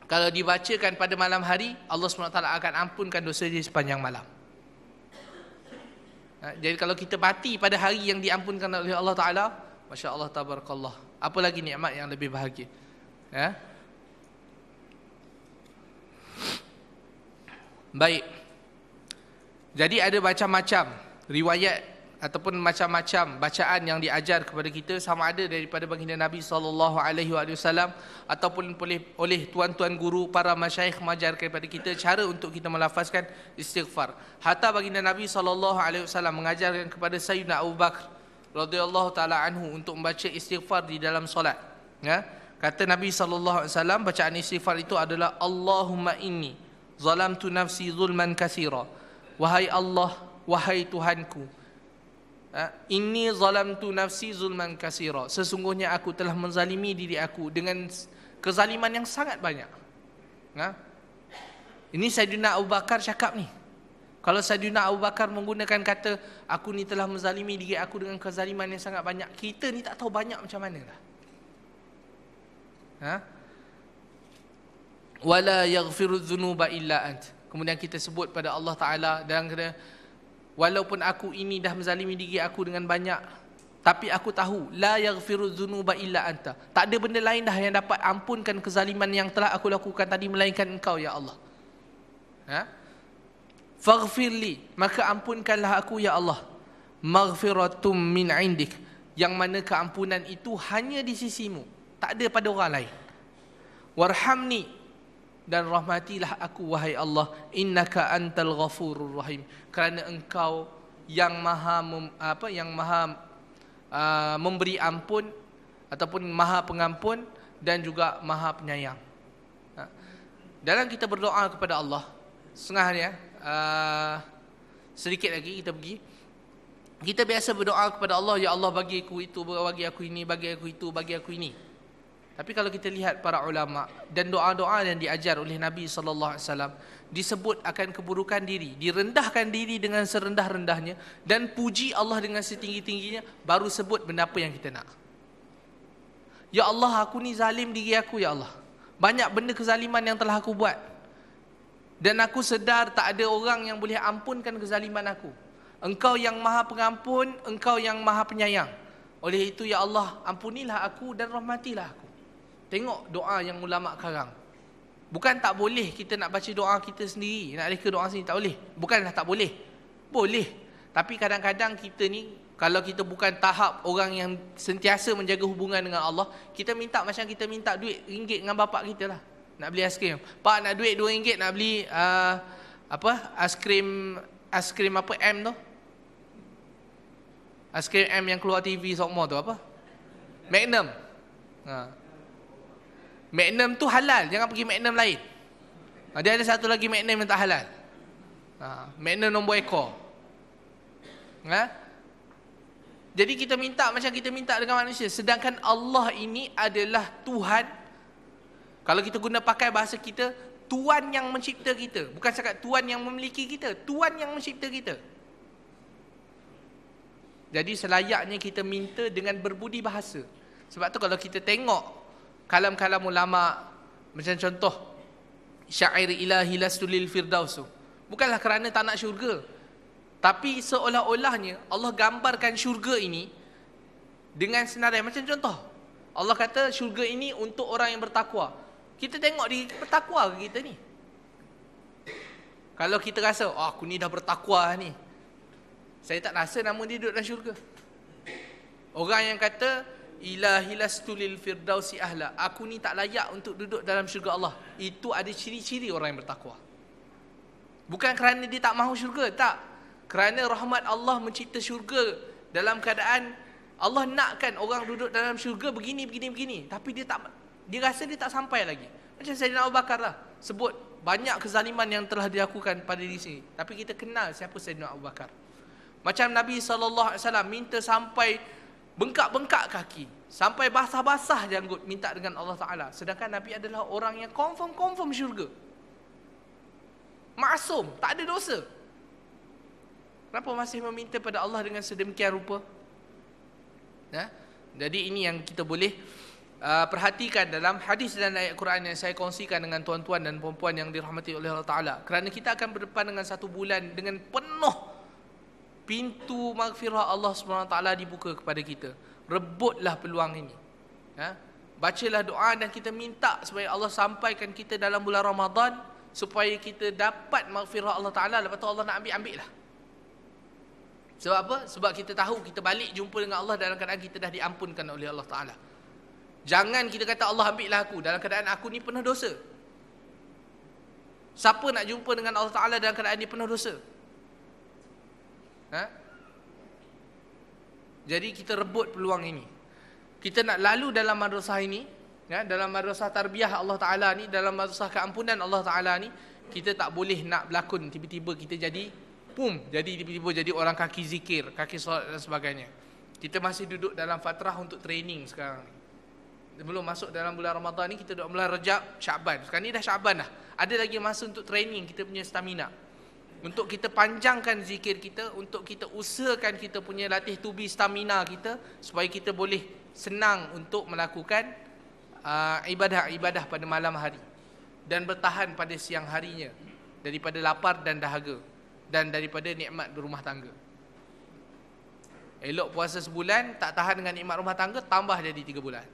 Kalau dibacakan pada malam hari, Allah SWT akan ampunkan dosa di sepanjang malam. Jadi kalau kita mati pada hari yang diampunkan oleh Allah Ta'ala, Masya Allah, tabarakallah, apa lagi nikmat yang lebih bahagia. Baik. Jadi ada macam-macam riwayat ataupun macam-macam bacaan yang diajar kepada kita, sama ada daripada baginda Nabi SAW ataupun oleh tuan-tuan guru, para masyayikh mengajar kepada kita cara untuk kita melafazkan istighfar. Hatta baginda Nabi SAW mengajarkan kepada Sayyidina Abu Bakar radhiyallahu taala anhu untuk membaca istighfar di dalam solat. Kata Nabi SAW, bacaan istighfar itu adalah Allahumma inni zalamtu nafsi zulman katsira. Wahai Allah, wahai Tuhanku, inni zalamtu nafsi zulman katsira, sesungguhnya aku telah menzalimi diri aku dengan kezaliman yang sangat banyak. Ini Sayyidina Abu Bakar cakap ni. Kalau Sayyidina Abu Bakar menggunakan kata aku ni telah menzalimi diri aku dengan kezaliman yang sangat banyak, kita ni tak tahu banyak macam mana lah. Wala yaghfiru dzunuba illa ant. Kemudian kita sebut pada Allah Ta'ala dan kata, walaupun aku ini dah menzalimi diri aku dengan banyak, tapi aku tahu la yaghfiru dzunuba illa anta, tak ada benda lain dah yang dapat ampunkan kezaliman yang telah aku lakukan tadi melainkan Engkau ya Allah. Faghfirli, maka ampunkanlah aku ya Allah, maghfiratum min indik, yang mana keampunan itu hanya di sisimu, tak ada pada orang lain. Warhamni, dan rahmatilah aku wahai Allah, innaka antal ghafurur rahim, kerana Engkau yang maha memberi ampun ataupun maha pengampun dan juga maha penyayang. Dalam kita berdoa kepada Allah, setengahnya sedikit lagi kita pergi, kita biasa berdoa kepada Allah, ya Allah bagi aku itu, bagi aku ini, bagi aku itu, bagi aku ini. Tapi kalau kita lihat para ulama dan doa-doa yang diajar oleh Nabi SAW, disebut akan keburukan diri, direndahkan diri dengan serendah-rendahnya, dan puji Allah dengan setinggi-tingginya, baru sebut benda apa yang kita nak. Ya Allah, aku ni zalim diri aku ya Allah, banyak benda kezaliman yang telah aku buat, dan aku sedar tak ada orang yang boleh ampunkan kezaliman aku. Engkau yang maha pengampun, Engkau yang maha penyayang. Oleh itu ya Allah, ampunilah aku dan rahmatilah aku. Tengok doa yang ulama karang. Bukan tak boleh kita nak baca doa kita sendiri, nak reka doa sendiri, tak boleh. Bukanlah tak boleh, boleh. Tapi kadang-kadang kita ni, kalau kita bukan tahap orang yang sentiasa menjaga hubungan dengan Allah, kita minta macam kita minta duit RM1 dengan bapak kita lah, nak beli aiskrim. Pak, nak duit RM2 nak beli aiskrim apa M tu, aiskrim M yang keluar TV semua tu apa, Magnum. Magnum tu halal, jangan pergi Magnum lain. Dia ada satu lagi Magnum yang tak halal. Magnum nombor ekor. Jadi kita minta macam kita minta dengan manusia, sedangkan Allah ini adalah Tuhan. Kalau kita guna pakai bahasa kita, Tuan yang mencipta kita. Bukan cakap Tuan yang memiliki kita, Tuan yang mencipta kita. Jadi selayaknya kita minta dengan berbudi bahasa. Sebab tu kalau kita tengok kalam-kalam ulama, macam contoh syair ilahi lastu lil firdaus, bukanlah kerana tak nak syurga, tapi seolah-olahnya Allah gambarkan syurga ini dengan senarai. Macam contoh, Allah kata syurga ini untuk orang yang bertakwa. Kita tengok di bertakwa ke kita ni? Kalau kita rasa, aku ni dah bertakwa ni, saya tak rasa nama dia duduk dalam syurga. Orang yang kata ilahi lastu lil firdausi ahla, aku ni tak layak untuk duduk dalam syurga Allah, itu ada ciri-ciri orang yang bertakwa. Bukan kerana dia tak mahu syurga, tak. Kerana rahmat Allah mencipta syurga dalam keadaan Allah nakkan orang duduk dalam syurga begini, tapi dia rasa dia tak sampai lagi. Macam Sayyidina Abu Bakar lah, sebut banyak kezaliman yang telah dilakukan pada diri sini, tapi kita kenal siapa Sayyidina Abu Bakar. Macam Nabi SAW minta sampai bengkak-bengkak kaki, sampai basah-basah janggut minta dengan Allah Ta'ala, sedangkan Nabi adalah orang yang confirm syurga, maksum, tak ada dosa. Kenapa masih meminta pada Allah dengan sedemikian rupa? Jadi ini yang kita boleh perhatikan dalam hadis dan ayat Quran yang saya kongsikan dengan tuan-tuan dan puan-puan yang dirahmati oleh Allah Ta'ala. Kerana kita akan berdepan dengan satu bulan dengan penuh pintu maghfirah Allah SWT dibuka kepada kita. Rebutlah peluang ini. Bacalah doa dan kita minta supaya Allah sampaikan kita dalam bulan Ramadan, supaya kita dapat maghfirah Allah Ta'ala. Lepas tu Allah nak ambil lah. Sebab apa? Sebab kita tahu kita balik jumpa dengan Allah dalam keadaan kita dah diampunkan oleh Allah Ta'ala. Jangan kita kata Allah ambillah aku dalam keadaan aku ni penuh dosa. Siapa nak jumpa dengan Allah Ta'ala dalam keadaan dia penuh dosa? Jadi kita rebut peluang ini. Kita nak lalu dalam madrasah ini, dalam madrasah tarbiyah Allah Ta'ala ni, dalam madrasah keampunan Allah Ta'ala ni, kita tak boleh nak berlakon tiba-tiba kita jadi tiba-tiba jadi orang kaki zikir, kaki solat dan sebagainya. Kita masih duduk dalam fatrah untuk training sekarang ni. Belum masuk dalam bulan Ramadan ni, kita duduk bulan Rajab, Syaban. Sekarang ni dah Syaban dah. Ada lagi masa untuk training kita punya stamina. Untuk kita panjangkan zikir kita, untuk kita usahakan kita punya latih tubi stamina kita, supaya kita boleh senang untuk melakukan ibadah-ibadah pada malam hari. Dan bertahan pada siang harinya, daripada lapar dan dahaga, dan daripada nikmat berumah tangga. Elok puasa sebulan, tak tahan dengan nikmat rumah tangga, tambah jadi 3 bulan.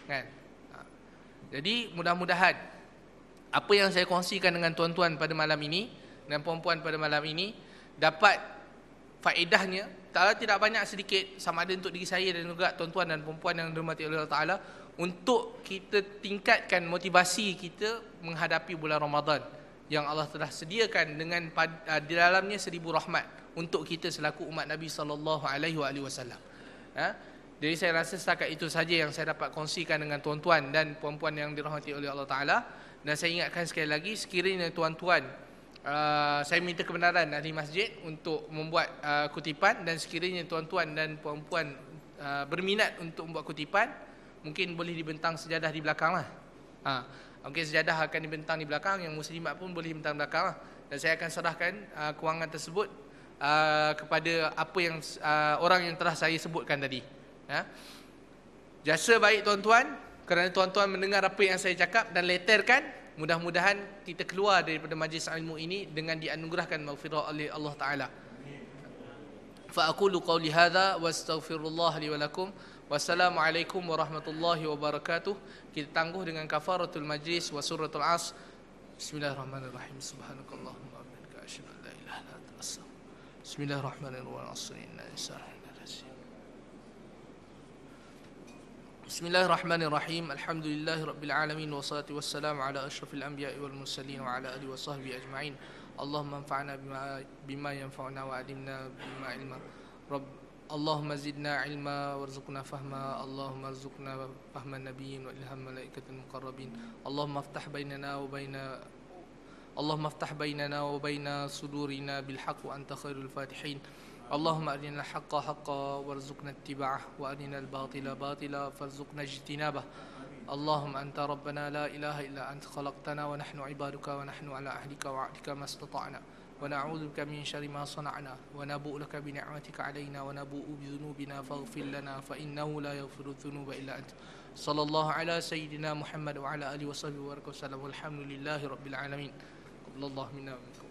Kan? Jadi mudah-mudahan apa yang saya kongsikan dengan tuan-tuan pada malam ini dan puan-puan pada malam ini dapat faedahnya, tidak banyak sedikit, sama ada untuk diri saya dan juga tuan-tuan dan puan-puan yang dirahmati oleh Allah Ta'ala, untuk kita tingkatkan motivasi kita menghadapi bulan Ramadan yang Allah telah sediakan dengan di dalamnya 1000 rahmat untuk kita selaku umat Nabi SAW. Jadi saya rasa setakat itu saja yang saya dapat kongsikan dengan tuan-tuan dan puan-puan yang dirahmati oleh Allah Ta'ala. Dan saya ingatkan sekali lagi, sekiranya tuan-tuan, saya minta kebenaran ahli masjid untuk membuat kutipan, dan sekiranya tuan-tuan dan puan-puan berminat untuk membuat kutipan, mungkin boleh dibentang sejadah di belakang lah. Mungkin sejadah akan dibentang di belakang, yang muslimat pun boleh dibentang di belakang lah. Dan saya akan serahkan kewangan tersebut kepada apa yang orang yang telah saya sebutkan tadi. Jasa baik tuan-tuan, kerana tuan-tuan mendengar apa yang saya cakap dan letterkan. Mudah-mudahan kita keluar daripada majlis ilmu ini dengan dianugerahkan maghfirah oleh Allah Ta'ala. Fa aqulu qawli hadha wa astaghfirullah li wa lakum. Wassalamualaikum warahmatullahi wabarakatuh. Kita tangguh dengan kafaratul majlis wa suratul As. Bismillahirrahmanirrahim. Subhanakallahumma wa bihamdika asyhadu an la ilaha illa anta astaghfiruka. Bismillahirrahmanirrahim. Bismillahirrahmanirrahim. Alhamdulillahi rabbil alamin, wassalatu wassalamu ala asyrafil anbiya'i wal mursalin wa ala alihi wa sahbihi ajma'in. Allahumma anfa'na bima yanfa'una wa 'allimna bima ilma. Allahumma zidna ilma warzuqna fahma. Allahumma arzuqna fahman nabiyyin wa ilham malaikatil muqarrabin. Allahumma aftah bainana wa baina sudurina bil haqq wa anta khairul fatihin. اللهم أرنا الحق حقا وارزقنا اتباعه وأرنا الباطل باطلا فارزقنا اجتنابه. اللهم أنت ربنا لا إله إلا أنت خلقتنا ونحن عبادك ونحن على عهدك ووعدك ما استطعنا ونعوذ بك من شر ما صنعنا ونبوء لك بنعمتك علينا ونبوء بذنوبنا فاغفر لنا فإنه لا يغفر الذنوب إلا أنت. صلى الله على سيدنا محمد وعلى آله وصحبه وسلم والحمد لله رب العالمين. قبل الله منا ومنكم.